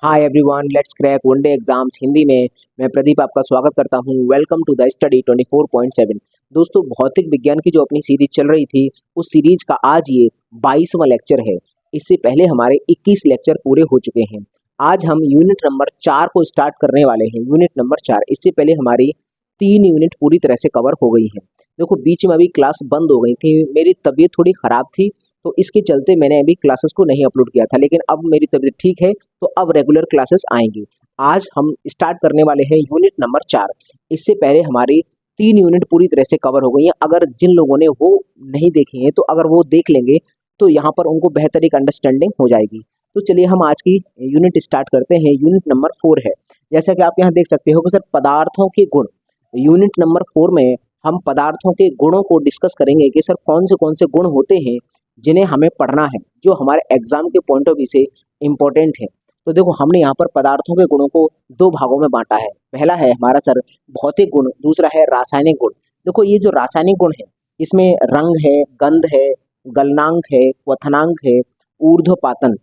Hi everyone, let's crack one day exams Hindi में। मैं प्रदीप आपका स्वागत करता हूं। Welcome to the study 24.7। दोस्तों, भौतिक विज्ञान की जो अपनी सीरीज चल रही थी, उस सीरीज का आज ये 22वां लेक्चर है। इससे पहले हमारे 21 लेक्चर पूरे हो चुके हैं। आज हम यूनिट नंबर 4 को स्टार्ट करने वाले हैं। यूनिट नंबर 4, इससे पहले हमारी 3 यूनिट पूरी तरह से कवर हो गई हैं। देखो, बीच में अभी क्लास बंद हो गई थी, मेरी तबीयत थोड़ी ख़राब थी, तो इसके चलते मैंने अभी क्लासेस को नहीं अपलोड किया था। लेकिन अब मेरी तबीयत ठीक है, तो अब रेगुलर क्लासेस आएंगी। आज हम स्टार्ट करने वाले हैं यूनिट नंबर 4। इससे पहले हमारी 3 यूनिट पूरी तरह से कवर हो गई हैं। अगर जिन लोगों ने वो नहीं देखी हैं, तो अगर वो देख लेंगे तो यहाँ पर उनको बेहतर एक अंडरस्टैंडिंग हो जाएगी। तो चलिए हम आज की यूनिट स्टार्ट करते हैं। यूनिट नंबर 4 है। जैसा कि आप यहाँ देख सकते हो कि सर पदार्थों के गुण। यूनिट नंबर 4 में हम पदार्थों के गुणों को डिस्कस करेंगे कि सर कौन से गुण होते हैं जिन्हें हमें पढ़ना है, जो हमारे एग्जाम के पॉइंट ऑफ व्यू से इम्पोर्टेंट है। तो देखो, हमने यहाँ पर पदार्थों के गुणों को 2 भागों में बांटा है। पहला है हमारा सर भौतिक गुण, दूसरा है रासायनिक गुण। देखो, ये जो रासायनिक गुण है, इसमें रंग है, गंध है, गलनांक है, क्वथनांक है, ऊर्ध्वपातन,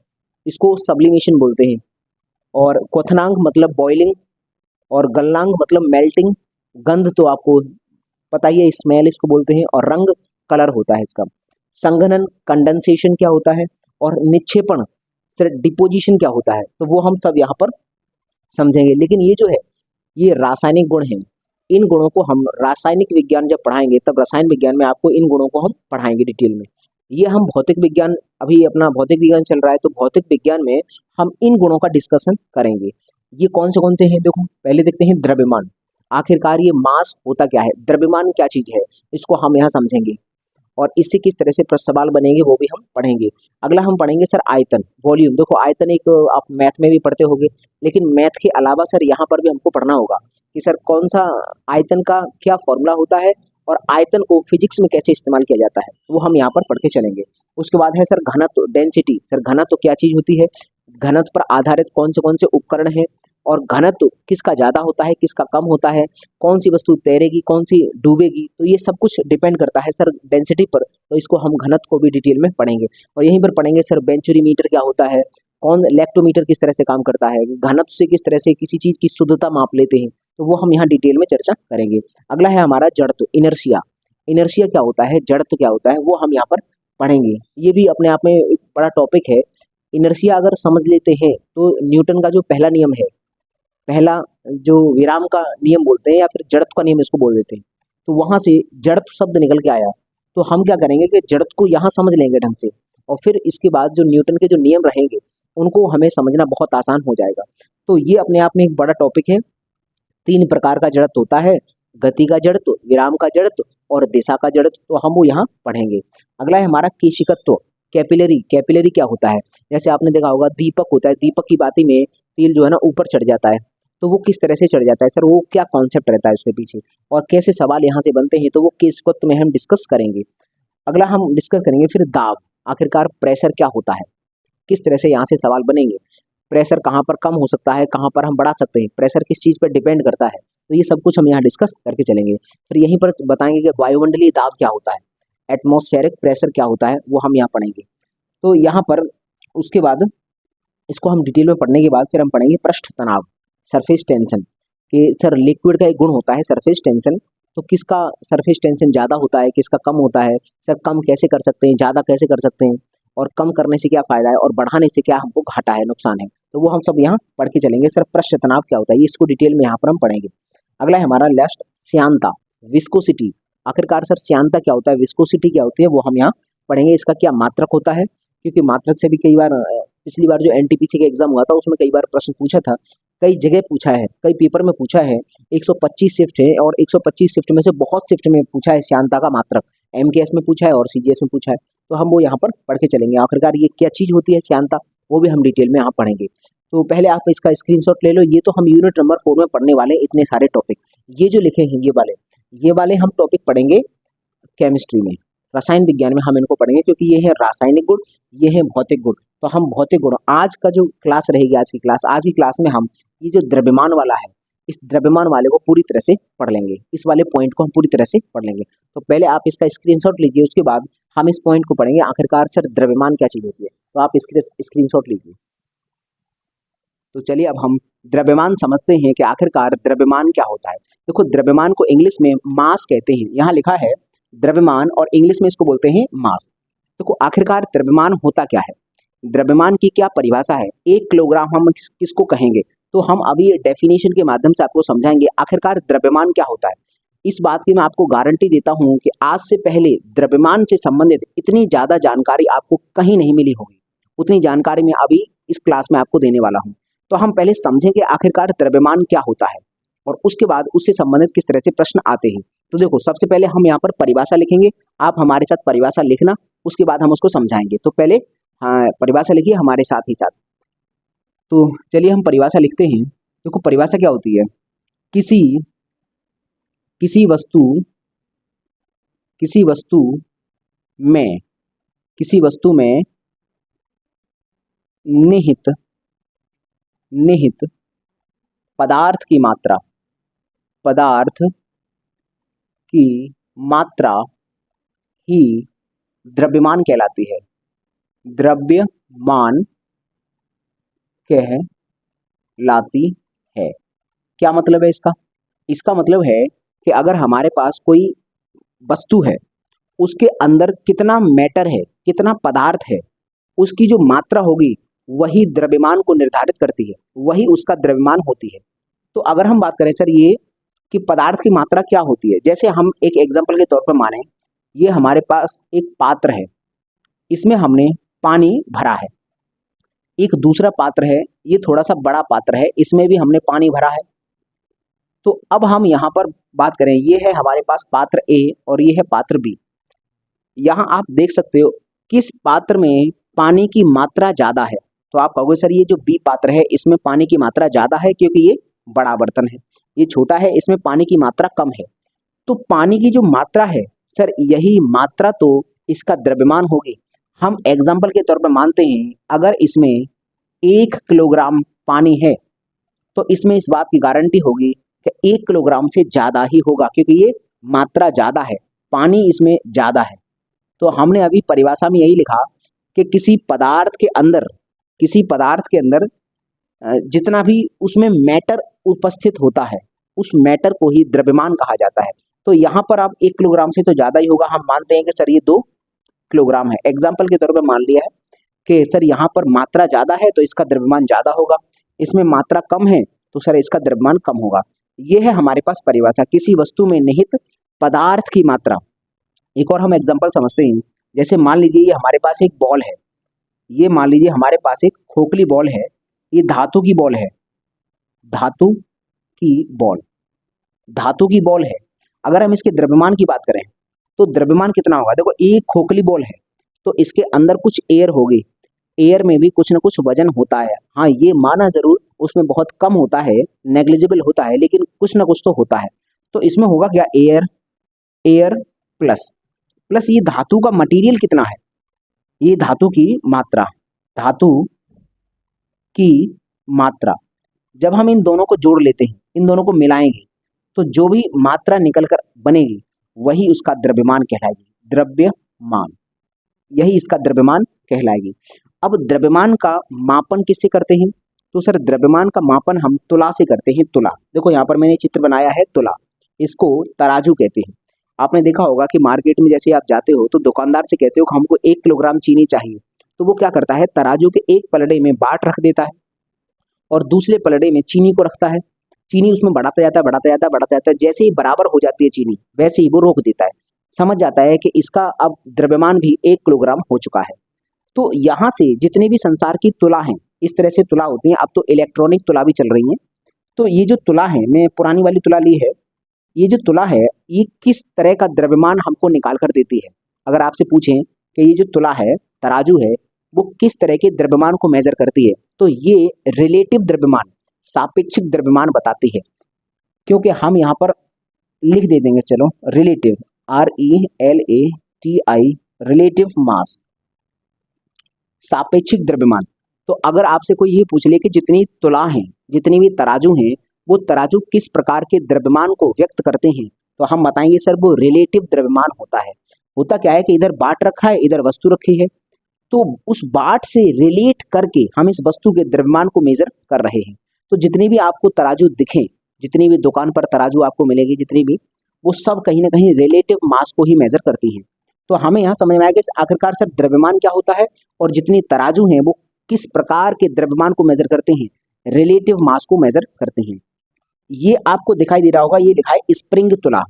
इसको सब्लिमेशन बोलते हैं। और क्वथनांक मतलब बॉइलिंग, और गलनांक मतलब मेल्टिंग। गंध तो आपको पता ही है, स्मेल इसको बोलते हैं। और रंग कलर होता है इसका। संघनन कंडेंसेशन क्या होता है, और निक्षेपण फिर डिपोजिशन क्या होता है, तो वो हम सब यहाँ पर समझेंगे। लेकिन ये जो है, ये रासायनिक गुण है। इन गुणों को हम रासायनिक विज्ञान जब पढ़ाएंगे, तब रसायन विज्ञान में आपको इन गुणों को हम पढ़ाएंगे डिटेल में। ये हम भौतिक विज्ञान, अभी अपना भौतिक विज्ञान चल रहा है, तो भौतिक विज्ञान में हम इन गुणों का डिस्कशन करेंगे। ये कौन से हैं, देखो पहले देखते हैं द्रव्यमान। आखिरकार ये मास होता क्या है, द्रव्यमान क्या चीज है, इसको हम यहाँ समझेंगे। और इससे किस तरह से प्रश्न सवाल बनेंगे वो भी हम पढ़ेंगे। अगला हम पढ़ेंगे सर आयतन, वॉल्यूम। देखो, आयतन एक आप मैथ में भी पढ़ते होंगे, लेकिन मैथ के अलावा सर यहाँ पर भी हमको पढ़ना होगा कि सर कौन सा आयतन का क्या फॉर्मूला होता है, और आयतन को फिजिक्स में कैसे इस्तेमाल किया जाता है, वो हम यहाँ पर पढ़ के चलेंगे। उसके बाद है सर घनत्व, डेंसिटी। सर घनत्व क्या चीज होती है, घनत्व पर आधारित कौन से उपकरण हैं, और घनत्व किसका ज्यादा होता है, किसका कम होता है, कौन सी वस्तु तैरेगी, कौन सी डूबेगी, तो ये सब कुछ डिपेंड करता है सर डेंसिटी पर। तो इसको हम घनत्व को भी डिटेल में पढ़ेंगे। और यहीं पर पढ़ेंगे सर बेंचुरीमीटर क्या होता है, कौन इलेक्ट्रोमीटर किस तरह से काम करता है, घनत्व से किस तरह से किसी चीज की शुद्धता माप लेते हैं, तो वो हम यहाँ डिटेल में चर्चा करेंगे। अगला है हमारा जड़त्व, इनर्शिया। इनर्शिया क्या होता है, जड़त्व क्या होता है, वो हम यहाँ पर पढ़ेंगे। ये भी अपने आप में एक बड़ा टॉपिक है। इनर्शिया अगर समझ लेते हैं, तो न्यूटन का जो पहला नियम है, पहला जो विराम का नियम बोलते हैं, या फिर जड़त्व का नियम इसको बोल देते हैं, तो वहां से जड़त्व शब्द निकल के आया। तो हम क्या करेंगे कि जड़त्व को यहाँ समझ लेंगे ढंग से, और फिर इसके बाद जो न्यूटन के जो नियम रहेंगे, उनको हमें समझना बहुत आसान हो जाएगा। तो ये अपने आप में एक बड़ा टॉपिक है। 3 प्रकार का जड़त्व होता है, गति का जड़त्व, विराम का जड़त्व, और दिशा का जड़त्व, तो हम वो यहाँ पढ़ेंगे। अगला है हमारा केशिकत्व, कैपिलरी। कैपिलरी क्या होता है, जैसे आपने देखा होगा दीपक होता है, दीपक की बाती में तिल जो है ना ऊपर चढ़ जाता है, तो वो किस तरह से चढ़ जाता है सर, वो क्या कॉन्सेप्ट रहता है उसके पीछे, और कैसे सवाल यहाँ से बनते हैं, तो वो केशिकत्व में हम डिस्कस करेंगे। अगला हम डिस्कस करेंगे फिर दाब। आखिरकार प्रेशर क्या होता है, किस तरह से यहाँ से सवाल बनेंगे। प्रेशर कहाँ पर कम हो सकता है, कहाँ पर हम बढ़ा सकते हैं, प्रेशर किस चीज़ पर डिपेंड करता है, तो ये सब कुछ हम यहाँ डिस्कस करके चलेंगे। फिर यहीं पर बताएंगे कि वायुमंडलीय दाब क्या होता है, एटमॉस्फेरिक प्रेशर क्या होता है, वो हम यहाँ पढ़ेंगे। तो यहाँ पर उसके बाद इसको हम डिटेल में पढ़ने के बाद फिर हम पढ़ेंगे पृष्ठ तनाव, सरफेस टेंशन। कि सर लिक्विड का एक गुण होता है सरफेस टेंशन, तो किसका सरफेस टेंशन ज़्यादा होता है, किसका कम होता है, सर कम कैसे कर सकते हैं, ज़्यादा कैसे कर सकते हैं, और कम करने से क्या फ़ायदा है, और बढ़ाने से क्या हमको घाटा है, नुकसान है, तो वो हम सब यहाँ पढ़ के चलेंगे। सर पृष्ठ तनाव क्या होता है, ये इसको डिटेल में यहाँ पर हम पढ़ेंगे। अगला है हमारा लास्ट श्यानता, विस्कोसिटी। आखिरकार सर श्यानता क्या होता है, विस्कोसिटी क्या होती है, वो हम यहाँ पढ़ेंगे। इसका क्या मात्रक होता है, क्योंकि मात्रक से भी कई बार पिछली बार जो एनटीपीसी का एग्जाम हुआ था, उसमें कई बार प्रश्न पूछा था, कई जगह पूछा है, कई पेपर में पूछा है। 125 शिफ्ट है, और 125 शिफ्ट में से बहुत शिफ्ट में पूछा है श्यानता का मात्रक। एमकेएस में पूछा है और सीजीएस में पूछा है, तो हम वो यहाँ पर पढ़ के चलेंगे। आखिरकार ये क्या चीज़ होती है श्यानता, वो भी हम डिटेल में यहाँ पढ़ेंगे। तो पहले आप इसका स्क्रीनशॉट ले लो। ये तो हम यूनिट नंबर 4 में पढ़ने वाले इतने सारे टॉपिक, ये जो लिखे हैं ये वाले हम टॉपिक पढ़ेंगे केमिस्ट्री में, रसायन विज्ञान में हम इनको पढ़ेंगे, क्योंकि ये है रासायनिक गुण, ये है भौतिक गुण। तो हम भौतिक गुण, आज का जो क्लास रहेगी, आज की क्लास में हम ये जो द्रव्यमान वाला है, इस द्रव्यमान वाले को पूरी तरह से पढ़ लेंगे, इस वाले पॉइंट को हम पूरी तरह से पढ़ लेंगे। तो पहले आप इसका स्क्रीनशॉट लीजिए, उसके बाद हम इस पॉइंट को पढ़ेंगे, आखिरकार सर द्रव्यमान क्या चीज़ होती है, तो आप इसके स्क्रीनशॉट लीजिए। तो चलिए अब हम द्रव्यमान समझते हैं कि आखिरकार द्रव्यमान क्या होता है। देखो, द्रव्यमान को इंग्लिश में मास कहते हैं। यहाँ लिखा है द्रव्यमान और इंग्लिश में इसको बोलते हैं मास। देखो, आखिरकार द्रव्यमान होता क्या है, द्रव्यमान की क्या परिभाषा है, 1 किलोग्राम हम किसको कहेंगे, तो हम अभी डेफिनेशन के माध्यम से आपको समझाएंगे आखिरकार द्रव्यमान क्या होता है। इस बात की मैं आपको गारंटी देता हूं कि आज से पहले द्रव्यमान से संबंधित इतनी ज्यादा जानकारी आपको कहीं नहीं मिली होगी, उतनी जानकारी मैं अभी इस क्लास में आपको देने वाला हूं। तो हम पहले समझेंगे आखिरकार द्रव्यमान क्या होता है और उसके बाद उससे संबंधित किस तरह से प्रश्न आते हैं। तो देखो, सबसे पहले हम यहाँ पर परिभाषा लिखेंगे, आप हमारे साथ परिभाषा लिखना, उसके बाद हम उसको समझाएंगे। तो पहले परिभाषा लिखिए हमारे साथ ही साथ। तो चलिए हम परिभाषा लिखते हैं। देखो, परिभाषा क्या होती है, किसी किसी वस्तु में निहित पदार्थ की मात्रा ही द्रव्यमान कहलाती है। द्रव्यमान कहलाती है। क्या मतलब है इसका? इसका मतलब है कि अगर हमारे पास कोई वस्तु है, उसके अंदर कितना मैटर है, कितना पदार्थ है, उसकी जो मात्रा होगी वही द्रव्यमान को निर्धारित करती है, वही उसका द्रव्यमान होती है। तो अगर हम बात करें सर ये कि पदार्थ की मात्रा क्या होती है, जैसे हम एक एग्जांपल के तौर पर माने, ये हमारे पास एक पात्र है, इसमें हमने पानी भरा है। एक दूसरा पात्र है, ये थोड़ा सा बड़ा पात्र है, इसमें भी हमने पानी भरा है। तो अब हम यहाँ पर बात करें, ये है हमारे पास पात्र ए और ये है पात्र बी। यहाँ आप देख सकते हो किस पात्र में पानी की मात्रा ज़्यादा है। तो आप कहोगे सर ये जो बी पात्र है इसमें पानी की मात्रा ज़्यादा है क्योंकि ये बड़ा बर्तन है, ये छोटा है इसमें पानी की मात्रा कम है। तो पानी की जो मात्रा है सर, यही मात्रा तो इसका द्रव्यमान होगी। हम एग्जाम्पल के तौर पर मानते हैं अगर इसमें 1 किलोग्राम पानी है तो इसमें इस बात की गारंटी होगी कि 1 किलोग्राम से ज़्यादा ही होगा क्योंकि ये मात्रा ज़्यादा है, पानी इसमें ज़्यादा है। तो हमने अभी परिभाषा में यही लिखा कि किसी पदार्थ के अंदर जितना भी उसमें मैटर उपस्थित होता है उस मैटर को ही द्रव्यमान कहा जाता है। तो यहाँ पर आप 1 किलोग्राम से तो ज़्यादा ही होगा, हम मानते हैं कि सर ये 2 किलोग्राम है। एग्जाम्पल के तौर पर मान लिया है कि सर यहाँ पर मात्रा ज़्यादा है तो इसका द्रव्यमान ज़्यादा होगा, इसमें मात्रा कम है तो सर इसका द्रव्यमान कम होगा। ये है हमारे पास परिभाषा, किसी वस्तु में निहित पदार्थ की मात्रा। एक और हम एग्जाम्पल समझते हैं, जैसे मान लीजिए ये हमारे पास एक बॉल है, ये मान लीजिए हमारे पास एक खोखली बॉल है, ये धातु की बॉल है, धातु की बॉल है। अगर हम इसके द्रव्यमान की बात करें तो द्रव्यमान कितना होगा, देखो एक खोखली बॉल है तो इसके अंदर कुछ एयर होगी, एयर में भी कुछ ना कुछ वजन होता है। हाँ, ये माना जरूर उसमें बहुत कम होता है, नेग्लिजिबल होता है, लेकिन कुछ ना कुछ तो होता है। तो इसमें होगा क्या, एयर प्लस ये धातु का मटेरियल कितना है, ये धातु की मात्रा। जब हम इन दोनों को जोड़ लेते हैं, इन दोनों को मिलाएंगे तो जो भी मात्रा निकल कर बनेगी वही उसका द्रव्यमान कहलाएगी, द्रव्यमान, यही इसका द्रव्यमान कहलाएगी। अब द्रव्यमान का मापन किससे करते हैं, तो सर द्रव्यमान का मापन हम तुला से करते हैं। तुला, देखो यहाँ पर मैंने चित्र बनाया है तुला, इसको तराजू कहते हैं। आपने देखा होगा कि मार्केट में जैसे आप जाते हो तो दुकानदार से कहते हो कि हमको 1 किलोग्राम चीनी चाहिए, तो वो क्या करता है, तराजू के एक पलड़े में बाट रख देता है और दूसरे पलड़े में चीनी को रखता है। चीनी उसमें बढ़ाता जाता है, जैसे ही बराबर हो जाती है चीनी वैसे ही वो रोक देता है, समझ जाता है कि इसका अब द्रव्यमान भी 1 किलोग्राम हो चुका है। तो यहाँ से जितने भी संसार की तुला हैं, इस तरह से तुला होती हैं। अब तो इलेक्ट्रॉनिक तुला भी चल रही हैं। तो ये जो तुला है, मैं पुरानी वाली तुला ली है, ये जो तुला है ये किस तरह का द्रव्यमान हमको निकाल कर देती है। अगर आपसे पूछें कि ये जो तुला है, तराजू है, वो किस तरह के द्रव्यमान को मेजर करती है, तो ये रिलेटिव द्रव्यमान, सापेक्षिक द्रव्यमान बताती है। क्योंकि हम यहाँ पर लिख दे देंगे, चलो रिलेटिव, RELATI, रिलेटिव मास, सापेक्षिक द्रव्यमान। तो अगर आपसे कोई ये पूछ ले कि जितनी तुला हैं, जितनी भी तराजू हैं, वो तराजू किस प्रकार के द्रव्यमान को व्यक्त करते हैं, तो हम बताएंगे सर वो रिलेटिव द्रव्यमान होता है। होता क्या है कि इधर बाट रखा है, इधर वस्तु रखी है, तो उस बाट से रिलेट करके हम इस वस्तु के द्रव्यमान को मेजर कर रहे हैं। तो जितनी भी आपको तराजू दिखें, जितनी भी दुकान पर तराजू आपको मिलेगी, जितनी भी, वो सब कहीं ना कहीं रिलेटिव मास को ही मेजर करती हैं। तो हमें यहाँ समझ में आया कि आखिरकार सर द्रव्यमान क्या होता है और जितनी तराजू हैं वो किस प्रकार के द्रव्यमान को मेजर करते हैं, रिलेटिव मास को मेजर करते हैं। ये आपको दिखाई दे रहा होगा, ये लिखा है स्प्रिंग तुला।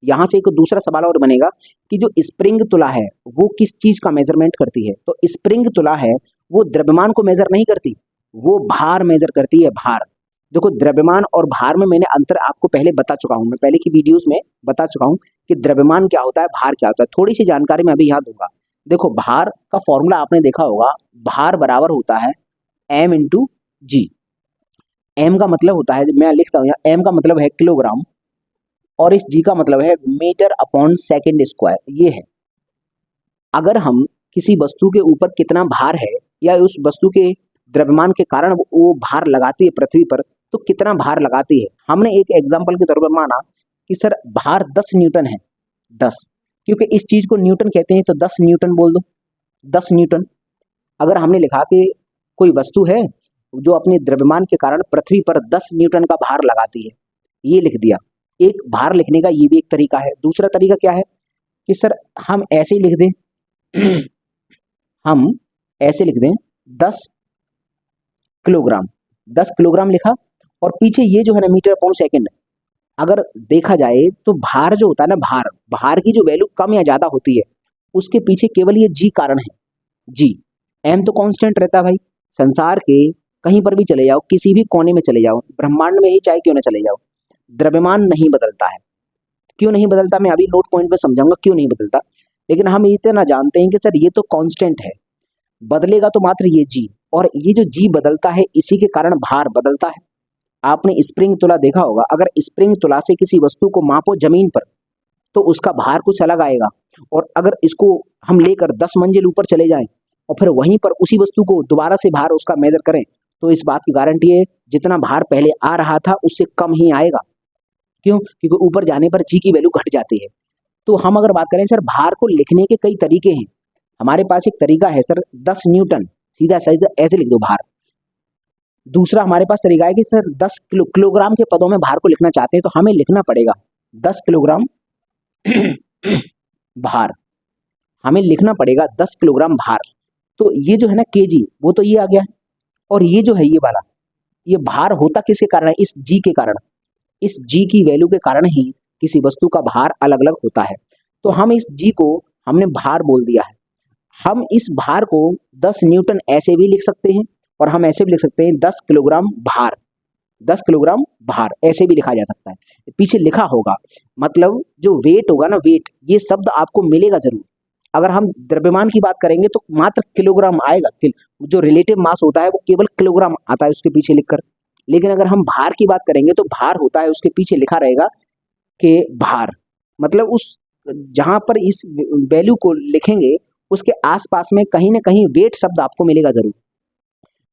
यहाँ से एक दूसरा सवाल और बनेगा कि जो स्प्रिंग तुला है वो किस चीज का मेजरमेंट करती है। तो स्प्रिंग तुला है वो द्रव्यमान को मेजर नहीं करती, वो भार मेजर करती है, भार। देखो द्रव्यमान और भार में मैंने अंतर आपको पहले बता चुका हूं, मैं पहले की वीडियोस में बता चुका हूं कि द्रव्यमान क्या होता है, भार क्या होता है। थोड़ी सी जानकारी मैं अभी यहाँ दूंगा। देखो भार का फॉर्मूला आपने देखा होगा, भार बराबर होता है m इंटू जी। एम का मतलब होता है, मैं लिखता हूँ यहाँ, एम का मतलब है किलोग्राम और इस जी का मतलब है मीटर अपॉन सेकेंड स्क्वायर। ये है, अगर हम किसी वस्तु के ऊपर कितना भार है या उस वस्तु के द्रव्यमान के कारण वो भार लगाती है पृथ्वी पर, तो कितना भार लगाती है। हमने एक एग्जांपल के तौर पर माना कि सर भार 10 न्यूटन है, 10, क्योंकि इस चीज को न्यूटन कहते हैं तो 10 न्यूटन बोल दो, 10 न्यूटन। अगर हमने लिखा कि कोई वस्तु है जो अपने द्रव्यमान के कारण पृथ्वी पर 10 न्यूटन का भार लगाती है, ये लिख दिया। एक भार लिखने का ये भी एक तरीका है। दूसरा तरीका क्या है कि सर हम ऐसे ही लिख दें हम ऐसे लिख दें 10 किलोग्राम, 10 किलोग्राम लिखा और पीछे ये जो है ना मीटर अपॉन सेकंड। अगर देखा जाए तो भार जो होता है ना, भार की जो वैल्यू कम या ज्यादा होती है उसके पीछे केवल ये जी कारण है, जी। एम तो कांस्टेंट रहता है भाई, संसार के कहीं पर भी चले जाओ, किसी भी कोने में चले जाओ, ब्रह्मांड में ही चाहे क्यों ना चले जाओ, द्रव्यमान नहीं बदलता है। क्यों नहीं बदलता मैं अभी नोट पॉइंट पे समझाऊंगा क्यों नहीं बदलता, लेकिन हम इतना जानते हैं कि सर ये तो कांस्टेंट है, बदलेगा तो मात्र ये जी, और ये जो जी बदलता है इसी के कारण भार बदलता है। आपने स्प्रिंग तुला देखा होगा, अगर स्प्रिंग तुला से किसी वस्तु को मापो जमीन पर तो उसका भार कुछ अलग आएगा, और अगर इसको हम लेकर 10 मंजिल ऊपर चले जाएं और फिर वहीं पर उसी वस्तु को दोबारा से भार उसका मेजर करें तो इस बात की गारंटी है जितना भार पहले आ रहा था उससे कम ही आएगा। क्यों? क्योंकि ऊपर जाने पर जी की वैल्यू घट जाती है। तो हम अगर बात करें सर भार को लिखने के कई तरीके हैं, हमारे पास एक तरीका है सर 10 न्यूटन, सीधा सीधा ऐसे लिख दो भार। दूसरा हमारे पास तरीका है कि सर 10 किलोग्राम के पदों में भार को लिखना चाहते हैं तो हमें लिखना पड़ेगा 10 किलोग्राम भार, हमें लिखना पड़ेगा 10 किलोग्राम भार। तो ये जो है ना केजी, वो तो ये आ गया, और ये जो है ये वाला, ये भार होता किसके कारण है, इस जी के कारण। इस जी की वैल्यू के कारण ही किसी वस्तु का भार अलग अलग होता है। तो हम इस जी को हमने भार बोल दिया है। हम इस भार को 10 न्यूटन ऐसे भी लिख सकते हैं और हम ऐसे भी लिख सकते हैं 10 किलोग्राम भार, 10 किलोग्राम भार ऐसे भी लिखा जा सकता है। पीछे लिखा होगा, मतलब जो वेट होगा ना, वेट, ये शब्द आपको मिलेगा जरूर। अगर हम द्रव्यमान की बात करेंगे तो मात्र किलोग्राम आएगा, जो रिलेटिव मास होता है वो केवल किलोग्राम आता है उसके पीछे लिखकर। लेकिन अगर हम भार की बात करेंगे तो भार होता है उसके पीछे लिखा रहेगा कि भार, मतलब उस जहां पर इस वैल्यू को लिखेंगे उसके आसपास में कहीं ना कहीं वेट शब्द आपको मिलेगा जरूर।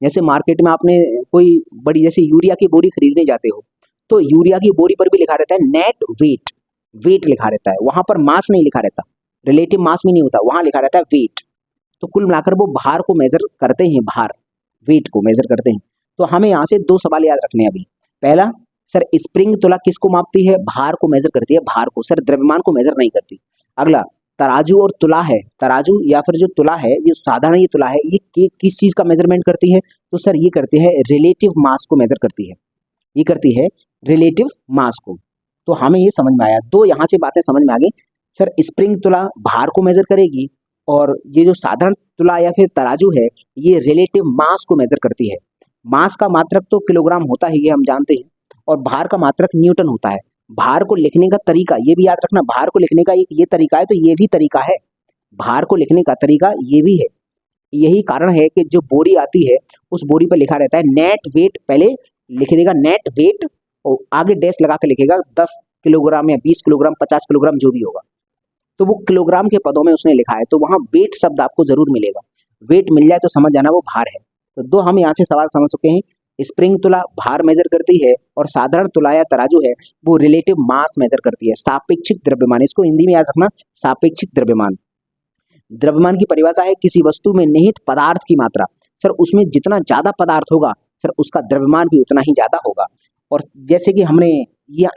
जैसे मार्केट में आपने कोई बड़ी जैसे यूरिया की बोरी खरीदने जाते हो तो यूरिया की बोरी पर भी लिखा रहता है नेट वेट, वेट लिखा रहता है, वहां पर मास नहीं लिखा रहता, रिलेटिव मास भी नहीं होता, वहां लिखा रहता है वेट। तो कुल मिलाकर वो भार को मेजर करते हैं, भार वेट को मेजर करते हैं। तो हमें यहाँ से 2 सवाल याद रखने हैं अभी। पहला, सर स्प्रिंग तुला किसको मापती है, भार को मेजर करती है, भार को, सर द्रव्यमान को मेजर नहीं करती। अगला, तराजू और तुला है, तराजू या फिर जो तुला है, ये साधारण ये तुला है, ये किस चीज का मेजरमेंट करती है, तो सर ये करती है रिलेटिव मास को मेजर करती है, ये करती है रिलेटिव मास को। तो हमें ये समझ में आया, 2 यहाँ से बातें समझ में आ गई। सर स्प्रिंग तुला भार को मेजर करेगी और ये जो साधारण तुला या फिर तराजू है ये रिलेटिव मास को मेजर करती है। मास का मात्रक तो किलोग्राम होता है, ये हम जानते हैं, और भार का मात्रक न्यूटन होता है। भार को लिखने का तरीका ये भी याद रखना, भार को लिखने का एक ये तरीका है तो ये भी तरीका है, भार को लिखने का तरीका ये भी है। यही कारण है कि जो बोरी आती है उस बोरी पर लिखा रहता है नेट वेट, पहले लिख देगा नेट वेट और आगे डैश लगा के लिखेगा 10 किलोग्राम या 20 किलोग्राम 50 किलोग्राम जो भी होगा, तो वो किलोग्राम के पदों में उसने लिखा है, तो वहां वेट शब्द आपको जरूर मिलेगा। वेट मिल जाए तो समझ जाना वो भार है। तो 2 हम यहाँ से सवाल समझ चुके हैं, स्प्रिंग तुला भार मेजर करती है और साधारण तुला या तराजू है वो रिलेटिव मास मेजर करती है, सापेक्षिक द्रव्यमान, इसको हिंदी में याद रखना, सापेक्षिक द्रव्यमान। द्रव्यमान की परिभाषा है किसी वस्तु में निहित पदार्थ की मात्रा। सर उसमें जितना ज्यादा पदार्थ होगा सर उसका द्रव्यमान भी उतना ही ज्यादा होगा। और जैसे कि हमने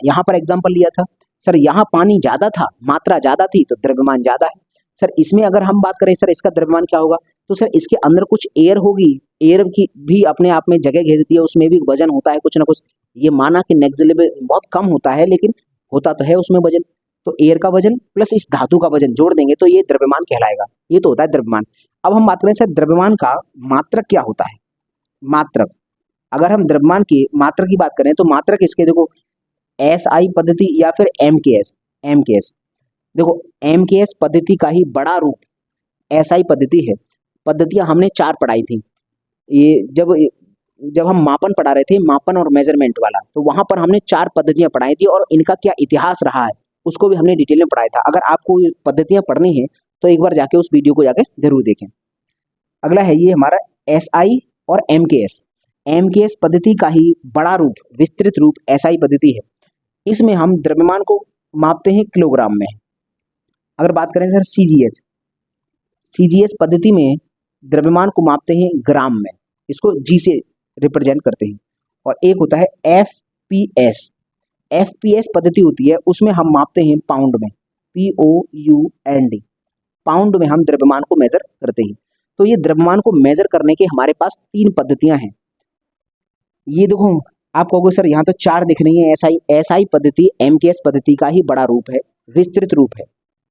यहाँ पर एग्जाम्पल लिया था, सर यहाँ पानी ज्यादा था, मात्रा ज्यादा थी तो द्रव्यमान ज्यादा है। सर इसमें अगर हम बात करें सर इसका द्रव्यमान क्या होगा, तो सर इसके अंदर कुछ एयर होगी, एयर की भी अपने आप में जगह घेरती है, उसमें भी वजन होता है कुछ ना कुछ। ये माना कि नेग्लिजिबल बहुत कम होता है लेकिन होता तो है उसमें वजन। तो एयर का वजन प्लस इस धातु का वजन जोड़ देंगे तो ये द्रव्यमान कहलाएगा। ये तो होता है द्रव्यमान। अब हम बात करें सर द्रव्यमान का मात्रक क्या होता है। मात्रक, अगर हम द्रव्यमान की मात्रक की बात करें तो मात्रक इसके देखो SI पद्धति या फिर MKS। देखो MKS पद्धति का ही बड़ा रूप SI पद्धति है। पद्धतियां हमने 4 पढ़ाई थी। ये जब हम मापन पढ़ा रहे थे, मापन और मेजरमेंट वाला, तो वहां पर हमने 4 पद्धतियां पढ़ाई थी और इनका क्या इतिहास रहा है उसको भी हमने डिटेल में पढ़ाया था। अगर आपको ये पद्धतियां पढ़नी है तो एक बार जाके उस वीडियो को जाके जरूर देखें। अगला है ये हमारा SI और MKS पद्धति का ही बड़ा रूप, विस्तृत रूप SI पद्धति है। इसमें हम द्रव्यमान को मापते हैं किलोग्राम में। अगर बात करें सर CGS पद्धति में द्रव्यमान को मापते हैं ग्राम में, इसको G से रिप्रेजेंट करते हैं। और एक होता है FPS पद्धति होती है, उसमें हम मापते हैं पाउंड में, POUND। पाउंड में हम द्रव्यमान को मेजर करते हैं। तो ये द्रव्यमान को मेजर करने के हमारे पास 3 पद्धतियां हैं। ये देखो आप कहोगे सर यहाँ तो 4 दिख रही है। SI पद्धति MKS पद्धति का ही बड़ा रूप है, विस्तृत रूप है।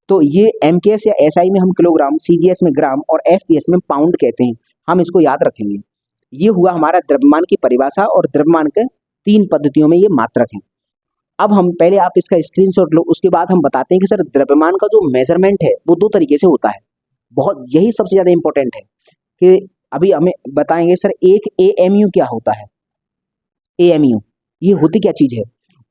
तो ये MKS या SI में हम किलोग्राम, CGS में ग्राम और FPS में पाउंड कहते हैं। हम इसको याद रखेंगे। ये हुआ हमारा द्रव्यमान की परिभाषा और द्रव्यमान के 3 पद्धतियों में ये मात्रक है। अब हम पहले आप इसका स्क्रीनशॉट लो, उसके बाद हम बताते हैं कि सर द्रव्यमान का जो मेजरमेंट है वो 2 तरीके से होता है। बहुत यही सबसे ज्यादा इंपॉर्टेंट है कि अभी हमें बताएंगे सर एक AMU क्या होता है। AMU ये होती क्या चीज है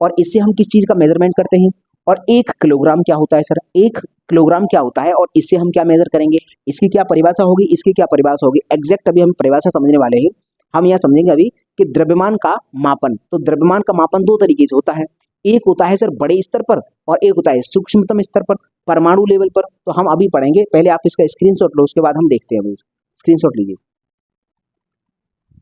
और इससे हम किस चीज का मेजरमेंट करते हैं। और 1 किलोग्राम क्या होता है सर, 1 किलोग्राम क्या होता है और इससे हम क्या मेजर करेंगे, इसकी क्या परिभाषा होगी, इसकी क्या परिभाषा होगी। एग्जैक्ट अभी हम परिभाषा समझने वाले हैं। हम यह समझेंगे अभी कि द्रव्यमान का मापन। तो द्रव्यमान का मापन 2 तरीके से होता है। एक होता है सर बड़े स्तर पर और एक होता है सूक्ष्मतम स्तर पर, परमाणु लेवल पर। तो हम अभी पढ़ेंगे, पहले आप इसका स्क्रीनशॉट लो, उसके बाद हम देखते हैं। स्क्रीनशॉट लीजिए।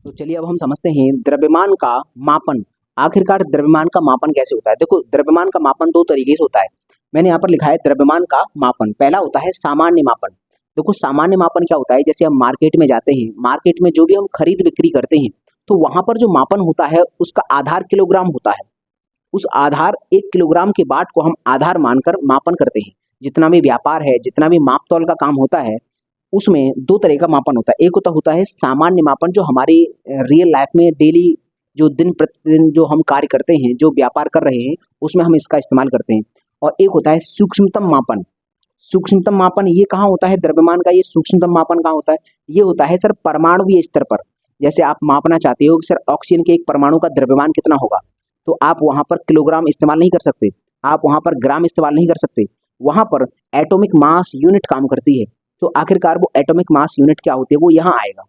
तो चलिए अब हम समझते हैं द्रव्यमान का मापन। आखिरकार द्रव्यमान का मापन कैसे होता है। देखो द्रव्यमान का मापन 2 तरीके से होता है। मैंने यहाँ पर लिखा है द्रव्यमान का मापन। पहला होता है सामान्य मापन। देखो सामान्य मापन क्या होता है, जैसे हम मार्केट में जाते हैं, मार्केट में जो भी हम खरीद बिक्री करते हैं तो वहां पर जो मापन होता है उसका आधार किलोग्राम होता है। उस आधार 1 किलोग्राम के बाट को हम आधार मानकर मापन करते हैं। जितना भी व्यापार है, जितना भी माप तौल का काम होता है, उसमें 2 तरह का मापन होता है। एक होता है सामान्य मापन, जो हमारी रियल लाइफ में डेली जो दिन प्रतिदिन जो हम कार्य करते हैं, जो व्यापार कर रहे हैं, उसमें हम इसका इस्तेमाल करते हैं। और एक होता है सूक्ष्मतम मापन। सूक्ष्मतम मापन ये कहाँ होता है द्रव्यमान का, ये सूक्ष्मतम मापन कहाँ होता है, ये होता है सर परमाणुवीय स्तर पर। जैसे आप मापना चाहते हो कि सर ऑक्सीजन के एक परमाणु का द्रव्यमान कितना होगा, तो आप वहां पर किलोग्राम इस्तेमाल नहीं कर सकते, आप वहां पर ग्राम इस्तेमाल नहीं कर सकते, वहां पर एटॉमिक मास यूनिट काम करती है। तो आखिरकार वो एटॉमिक मास यूनिट क्या होती है वो यहाँ आएगा।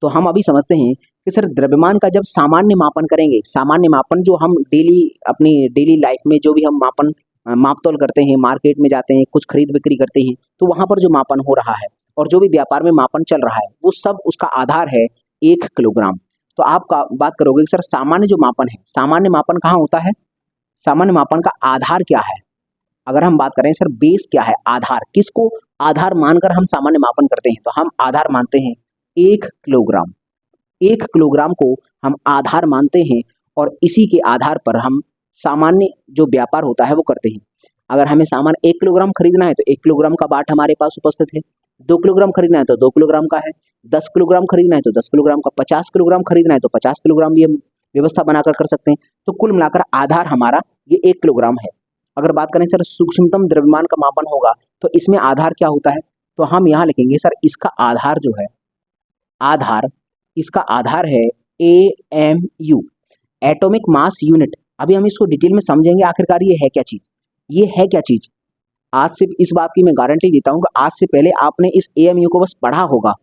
तो हम अभी समझते हैं कि सर द्रव्यमान का जब सामान्य मापन करेंगे, सामान्य मापन जो हम अपनी डेली लाइफ में जो भी हम माप तौल करते हैं, मार्केट में जाते हैं, कुछ खरीद बिक्री करते हैं, तो वहां पर जो मापन हो रहा है और जो भी व्यापार में मापन चल रहा है वो सब उसका आधार है 1 किलोग्राम। तो आप बात करोगे कि सर सामान्य जो मापन है, सामान्य मापन कहाँ होता है, सामान्य मापन का आधार क्या है। अगर हम बात करें सर बेस क्या है, आधार, किसको आधार मानकर हम सामान्य मापन करते हैं, तो हम आधार मानते हैं 1 किलोग्राम। 1 किलोग्राम को हम आधार मानते हैं और इसी के आधार पर हम सामान्य जो व्यापार होता है वो करते हैं। अगर हमें सामान 1 किलोग्राम खरीदना है तो 1 किलोग्राम का बाट हमारे पास उपस्थित है। 2 किलोग्राम खरीदना है तो 2 किलोग्राम का है। 10 किलोग्राम खरीदना है तो 10 किलोग्राम का। 50 किलोग्राम खरीदना है तो 50 किलोग्राम भी हम व्यवस्था बनाकर कर सकते हैं। तो कुल मिलाकर आधार हमारा ये 1 किलोग्राम है। अगर बात करें सर सूक्ष्मतम द्रव्यमान का मापन होगा तो इसमें आधार क्या होता है, तो हम यहाँ लिखेंगे सर इसका आधार जो है, इसका आधार है AMU, एटॉमिक मास यूनिट। अभी हम इसको डिटेल में समझेंगे आखिरकार ये है क्या चीज। आज से इस बात की मैं गारंटी देता हूँ कि आज से पहले आपने इस AMU को बस पढ़ा होगा,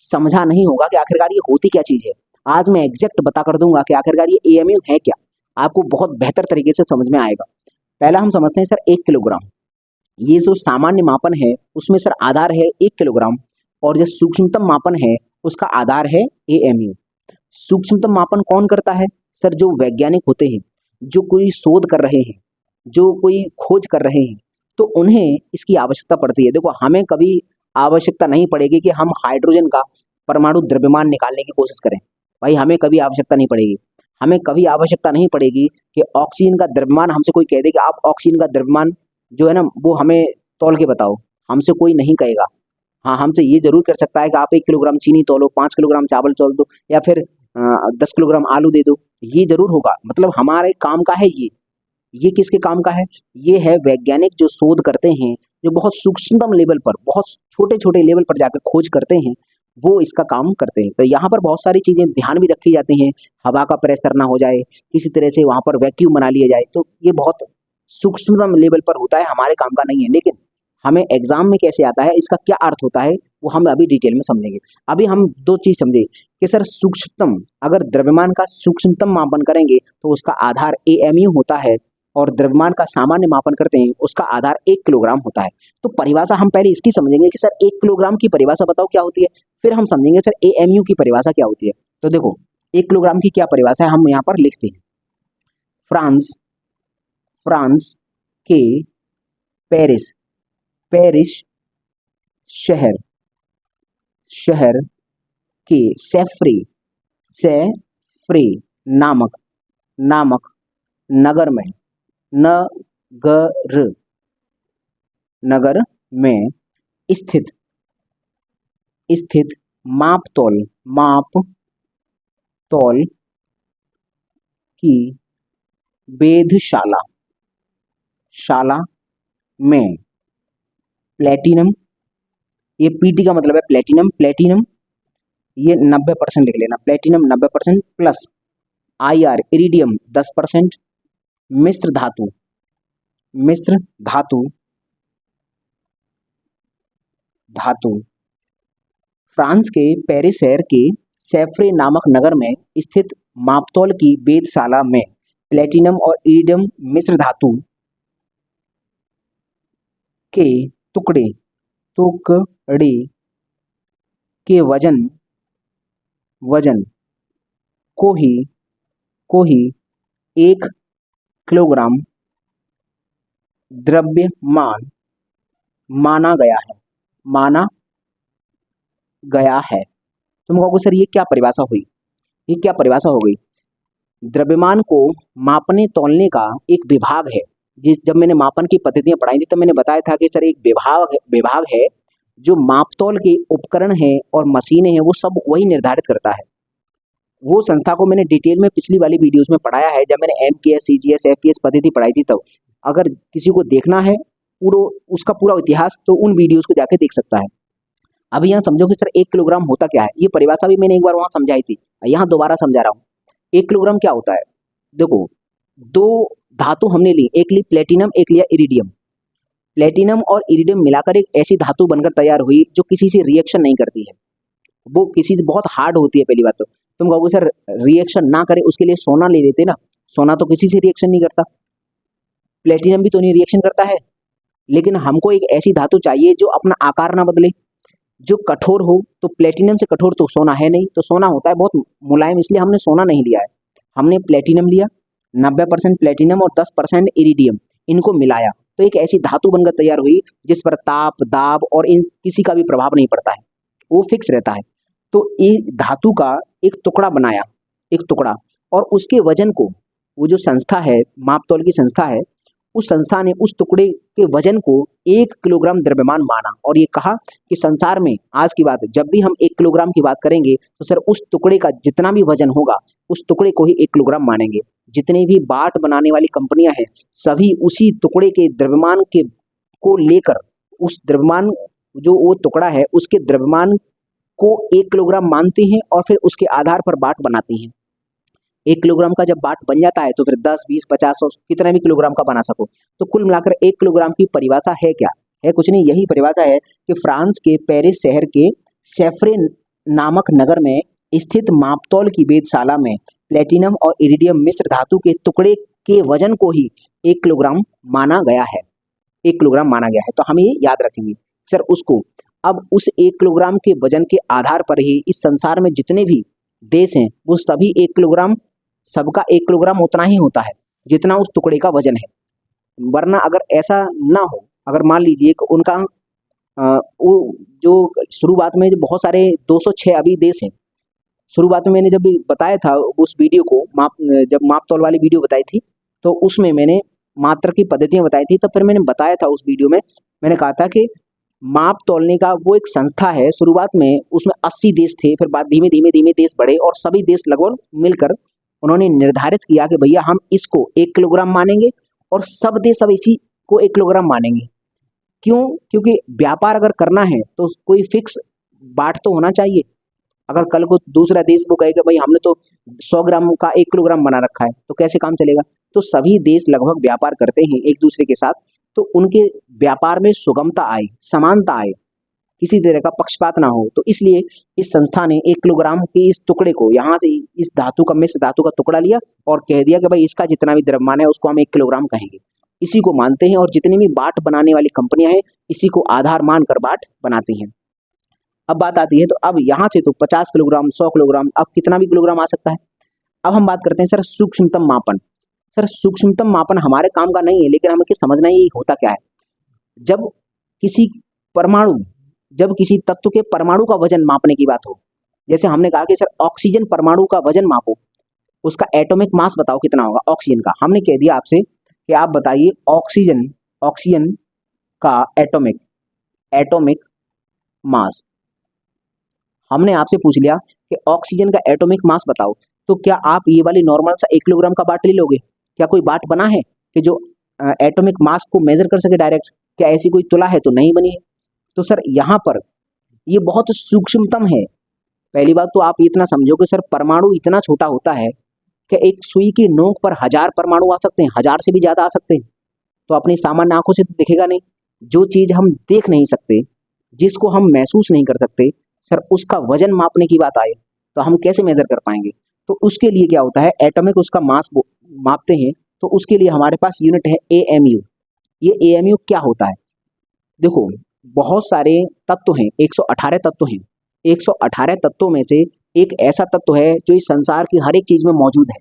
समझा नहीं होगा कि आखिरकार ये होती क्या चीज है। आज मैं एग्जैक्ट बता कर दूंगा कि आखिरकार ये AMU है क्या, आपको बहुत बेहतर तरीके से समझ में आएगा। पहला हम समझते हैं सर 1 किलोग्राम। ये जो सामान्य मापन है उसमें सर आधार है 1 किलोग्राम, और जो सूक्ष्मतम मापन है उसका आधार है AMU। सूक्ष्मतम मापन कौन करता है सर? जो वैज्ञानिक होते हैं, जो कोई शोध कर रहे हैं, जो कोई खोज कर रहे हैं, तो उन्हें इसकी आवश्यकता पड़ती है। देखो, हमें कभी आवश्यकता नहीं पड़ेगी कि हम हाइड्रोजन का परमाणु द्रव्यमान निकालने की कोशिश करें, भाई हमें कभी आवश्यकता नहीं पड़ेगी। हमें कभी आवश्यकता नहीं पड़ेगी कि ऑक्सीजन का द्रव्यमान, हमसे कोई कह दे कि आप ऑक्सीजन का द्रव्यमान जो है ना वो हमें तौल के बताओ, हमसे कोई नहीं कहेगा। हाँ, हमसे ये जरूर कर सकता है कि आप 1 किलोग्राम चीनी तौलो, 5 किलोग्राम चावल तौल दो, या फिर 10 किलोग्राम आलू दे दो, ये जरूर होगा। मतलब हमारे काम का है ये किसके काम का है? ये है वैज्ञानिक जो शोध करते हैं, जो बहुत सूक्ष्मतम लेवल पर, बहुत छोटे छोटे लेवल पर जाकर खोज करते हैं, वो इसका काम करते हैं। तो यहाँ पर बहुत सारी चीजें ध्यान भी रखी जाती हैं, हवा का प्रेशर ना हो जाए, किसी तरह से वहां पर वैक्यूम बना लिया जाए, तो ये बहुत सूक्ष्मतम लेवल पर होता है, हमारे काम का नहीं है। लेकिन हमें एग्जाम में कैसे आता है, इसका क्या अर्थ होता है, वो हम अभी डिटेल में समझेंगे। अभी हम दो चीज समझे कि सर सूक्ष्मतम, अगर द्रव्यमान का सूक्ष्मतम मापन करेंगे तो उसका आधार AMU होता है, और द्रव्यमान का सामान्य मापन करते हैं उसका आधार 1 किलोग्राम होता है। तो परिभाषा हम पहले इसकी समझेंगे कि सर 1 किलोग्राम की परिभाषा बताओ क्या होती है, फिर हम समझेंगे सर AMU की परिभाषा क्या होती है। तो देखो, 1 किलोग्राम की क्या परिभाषा है, हम यहाँ पर लिखते हैं। फ्रांस के पेरिस शहर के सेफ्रे नामक नगर में स्थित मापतौल की वेधशाला में प्लेटिनम, ये PT का मतलब है प्लेटिनम, ये 90% लिख लेना, प्लेटिनम 90% प्लस IR इरिडियम 10%, मिश्र धातु फ्रांस के पेरिस शहर के सेफ्रे नामक नगर में स्थित मापतौल की वेधशाला में प्लेटिनम और इरिडियम मिश्र धातु के टुकड़े के वजन को ही 1 किलोग्राम द्रव्यमान माना गया है। तुम कहोगे सर ये क्या परिभाषा हुई, ये क्या परिभाषा हो गई? द्रव्यमान को मापने तौलने का एक विभाग है। जब मैंने मापन की पद्धतियां पढ़ाई थी तब मैंने बताया था कि सर एक विभाग है जो मापतौल के उपकरण है और मशीनें हैं, वो सब वही निर्धारित करता है। वो संस्था को मैंने डिटेल में पिछली वाली वीडियोस में पढ़ाया है, जब मैंने MKS CGS FPS पद्धति पढ़ाई थी तब। अगर किसी को देखना है उसका पूरा इतिहास तो उन वीडियोस को जाके देख सकता है। अभी यहाँ समझो कि सर 1 किलोग्राम होता क्या है, ये परिभाषा भी मैंने एक बार वहां समझाई थी, यहाँ दोबारा समझा रहा हूँ। 1 किलोग्राम क्या होता है? देखो, 2 धातु हमने ली, एक ली प्लेटिनम, एक लिया इरिडियम। प्लेटिनम और इरिडियम मिलाकर एक ऐसी धातु बनकर तैयार हुई जो किसी से रिएक्शन नहीं करती है, वो किसी से बहुत हार्ड होती है। पहली बात तो तुम कहोगे सर रिएक्शन ना करे उसके लिए सोना ले लेते ना, सोना तो किसी से रिएक्शन नहीं करता, प्लेटिनम भी तो नहीं रिएक्शन करता है। लेकिन हमको एक ऐसी धातु चाहिए जो अपना आकार ना बदले, जो कठोर हो, तो प्लेटिनम से कठोर तो सोना है नहीं, तो सोना होता है बहुत मुलायम, इसलिए हमने सोना नहीं लिया है, हमने प्लेटिनम लिया। 90% प्लेटिनम और 10% इरिडियम, इनको मिलाया तो एक ऐसी धातु बनकर तैयार हुई जिस पर ताप, दाब और इन किसी का भी प्रभाव नहीं पड़ता है, वो फिक्स रहता है। तो इस धातु का एक टुकड़ा बनाया, एक टुकड़ा, और उसके वजन को, वो जो संस्था है, मापतौल की संस्था है, उस संस्था ने उस टुकड़े के वजन को 1 किलोग्राम द्रव्यमान माना, और ये कहा कि संसार में आज की बात है, जब भी हम 1 किलोग्राम की बात करेंगे तो सर उस टुकड़े का जितना भी वजन होगा उस टुकड़े को ही 1 किलोग्राम मानेंगे। जितनी भी बाट बनाने वाली कंपनियां हैं सभी उसी टुकड़े के द्रव्यमान के को लेकर, उस द्रव्यमान जो वो टुकड़ा है उसके द्रव्यमान को 1 किलोग्राम मानते हैं और फिर उसके आधार पर बाट बनाती हैं। 1 किलोग्राम का जब बाट बन जाता है तो फिर 10, 20, 50, 100 कितना भी किलोग्राम का बना सको। तो कुल मिलाकर 1 किलोग्राम की परिभाषा है क्या? है कुछ नहीं, यही परिभाषा है कि फ्रांस के पेरिस शहर के सेफ्रे नामक नगर में स्थित मापतौल की वेधशाला में प्लेटिनम और इरिडियम मिश्र धातु के टुकड़े के वजन को ही 1 किलोग्राम माना गया है। 1 किलोग्राम माना गया है। तो हम ये याद रखेंगे सर उसको। अब उस 1 किलोग्राम के वजन के आधार पर ही इस संसार में जितने भी देश हैं वो सभी 1 किलोग्राम, सबका 1 किलोग्राम उतना ही होता है जितना उस टुकड़े का वजन है। वरना अगर ऐसा ना हो, अगर मान लीजिए कि उनका वो जो शुरुआत में जो बहुत सारे 206 अभी देश हैं, शुरुआत में मैंने जब भी बताया था उस वीडियो को जब माप तौल वाली वीडियो बताई थी तो उसमें मैंने मात्रा की पद्धतियां बताई थी। तब फिर मैंने बताया था उस वीडियो में, मैंने कहा था कि माप तौलने का वो एक संस्था है। शुरुआत में उसमें 80 देश थे, फिर बाद धीमे धीमे धीमे देश बढ़े और सभी देश लगभग मिलकर उन्होंने निर्धारित किया कि भैया हम इसको 1 किलोग्राम मानेंगे और सब देश अब इसी को 1 किलोग्राम मानेंगे। क्यों? क्योंकि व्यापार अगर करना है तो कोई फिक्स बाट तो होना चाहिए। अगर कल को दूसरा देश वो कहेगा भाई हमने तो 100 ग्राम का 1 किलोग्राम बना रखा है, तो कैसे काम चलेगा? तो सभी देश लगभग व्यापार करते हैं एक दूसरे के साथ, तो उनके व्यापार में सुगमता आए, समानता आए, किसी तरह का पक्षपात ना हो। तो इसलिए इस संस्था ने 1 किलोग्राम के इस टुकड़े को, यहाँ से इस धातु का, मिश्र धातु का टुकड़ा लिया और कह दिया कि भाई इसका जितना भी द्रव्यमान है उसको हम 1 किलोग्राम कहेंगे। इसी को मानते हैं और जितनी भी बाट बनाने वाली कंपनियां हैं इसी को आधार मानकर बाट बनाती हैं। अब बात आती है, तो अब यहाँ से तो 50 किलोग्राम, 100 किलोग्राम, अब कितना भी किलोग्राम आ सकता है। अब हम बात करते हैं सर सूक्ष्मतम मापन। सर सूक्ष्मतम मापन हमारे काम का नहीं है, लेकिन हमें समझना ये होता क्या है। जब किसी परमाणु, जब किसी तत्व के परमाणु का वजन मापने की बात हो, जैसे हमने कहा कि सर ऑक्सीजन परमाणु का वजन मापो, उसका एटॉमिक मास बताओ कितना होगा ऑक्सीजन का। हमने कह दिया आपसे कि आप बताइए ऑक्सीजन का एटॉमिक मास। हमने आपसे पूछ लिया कि ऑक्सीजन का एटॉमिक मास बताओ, तो क्या आप ये वाली नॉर्मल सा 1 किलोग्राम का बाट ले लोगे? क्या कोई बाट बना है कि जो एटॉमिक मास को मेजर कर सके डायरेक्ट? क्या ऐसी कोई तुला है? तो नहीं बनी है। तो सर यहाँ पर ये बहुत सूक्ष्मतम है। पहली बात तो आप इतना समझो कि सर परमाणु इतना छोटा होता है कि एक सुई की नोक पर 1000 परमाणु आ सकते हैं, 1000 से भी ज्यादा आ सकते हैं। तो अपनी सामान्य आंखों से तो दिखेगा नहीं। जो चीज हम देख नहीं सकते, जिसको हम महसूस नहीं कर सकते, सर उसका वजन मापने की बात आए तो हम कैसे मेजर कर पाएंगे? तो उसके लिए क्या होता है, एटॉमिक उसका मास मापते हैं, तो उसके लिए हमारे पास यूनिट है एएमयू। ये एएमयू क्या होता है? देखो बहुत सारे तत्व हैं, 118 तत्व हैं। 118 तत्वों में से एक ऐसा तत्व है जो इस संसार की हर एक चीज में मौजूद है,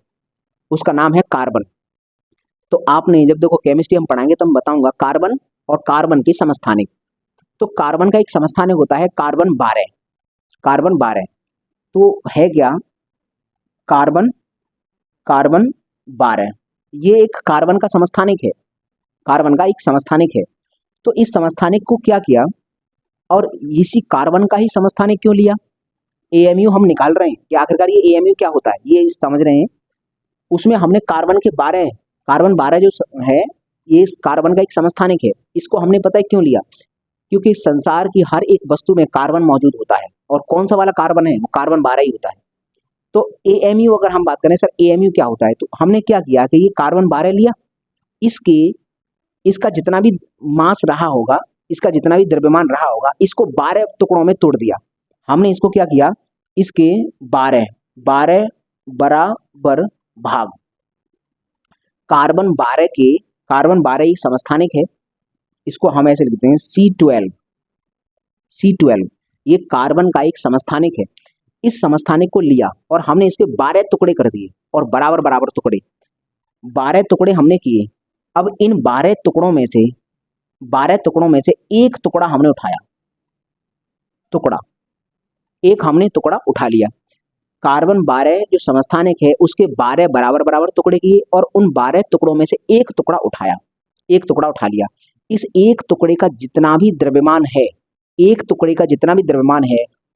उसका नाम है कार्बन। तो आपने जब देखो केमिस्ट्री हम पढ़ाएंगे तो हम बताऊंगा कार्बन और कार्बन की समस्थानिक। तो कार्बन का एक समस्थानिक होता है कार्बन 12। कार्बन 12 तो है क्या? कार्बन 12 ये एक कार्बन का समस्थानिक है, कार्बन का एक समस्थानिक है। तो इस समस्थानिक को क्या किया, और इसी कार्बन का ही समस्थानिक क्यों लिया? एएमयू हम निकाल रहे हैं कि आखिरकार ये एएमयू क्या होता है, ये समझ रहे हैं। उसमें हमने कार्बन 12 जो है ये इस कार्बन का एक समस्थानिक है। इसको हमने पता है क्यों लिया? क्योंकि संसार की हर एक वस्तु में कार्बन मौजूद होता है, और कौन सा वाला कार्बन है? वो कार्बन 12 ही होता है। तो एएमयू अगर हम बात करें सर एएमयू क्या होता है, तो हमने क्या किया कि ये कार्बन 12 लिया, इसका जितना भी मास रहा होगा, इसका जितना भी द्रव्यमान रहा होगा, इसको 12 टुकड़ों में तोड़ दिया। हमने इसको क्या किया, इसके 12 बराबर भाग, कार्बन 12 एक समस्थानिक है, इसको हम ऐसे लिखते हैं C12। ये कार्बन का एक समस्थानिक है। इस समस्थानिक को लिया और हमने इसके 12 टुकड़े कर दिए, और बराबर बराबर टुकड़े 12 टुकड़े हमने किए। अब इन 12 टुकड़ों में से एक टुकड़ा हमने उठाया, हमने टुकड़ा उठा लिया। कार्बन 12 जो समस्थानिक है उसके 12 बराबर बराबर टुकड़े किए, और उन 12 टुकड़ों में से एक टुकड़ा उठा लिया। इस एक टुकड़े का जितना भी द्रव्यमान है,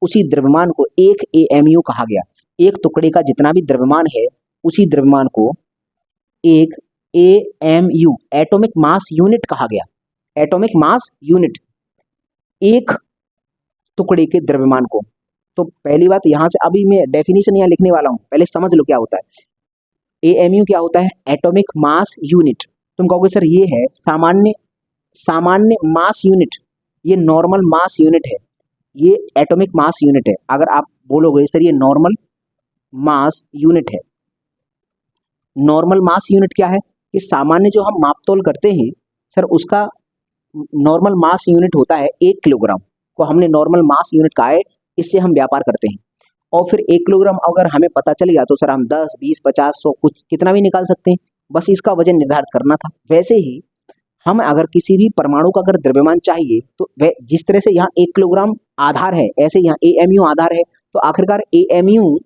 उसी द्रव्यमान को एक एएमयू कहा गया। एक टुकड़े का जितना भी द्रव्यमान है उसी द्रव्यमान को एक एएमयू, एटॉमिक मास यूनिट कहा गया। एटॉमिक मास यूनिट, एक टुकड़े के द्रव्यमान को। तो पहली बात यहां से, अभी मैं डेफिनेशन यहाँ लिखने वाला हूं, पहले समझ लो क्या होता है। एएमयू क्या होता है? Atomic mass unit. तुम कहोगे सर ये है सामान्य मास यूनिट, ये नॉर्मल मास यूनिट है, ये एटॉमिक मास यूनिट है। अगर आप बोलोगे सर ये नॉर्मल मास यूनिट है, नॉर्मल मास यूनिट क्या है? ये सामान्य जो हम मापतोल करते हैं सर, उसका नॉर्मल मास यूनिट होता है 1 किलोग्राम, को हमने नॉर्मल मास यूनिट कहा है, इससे हम व्यापार करते हैं। और फिर 1 किलोग्राम अगर हमें पता चल गया तो सर हम 10, 20, 50, 100 कुछ कितना भी निकाल सकते हैं, बस इसका वजन निर्धारित करना था। वैसे ही हम अगर किसी भी परमाणु का अगर द्रव्यमान चाहिए तो वह जिस तरह से यहाँ 1 किलोग्राम आधार है, ऐसे यहाँ एएमयू आधार है, तो आखिरकार एएमयू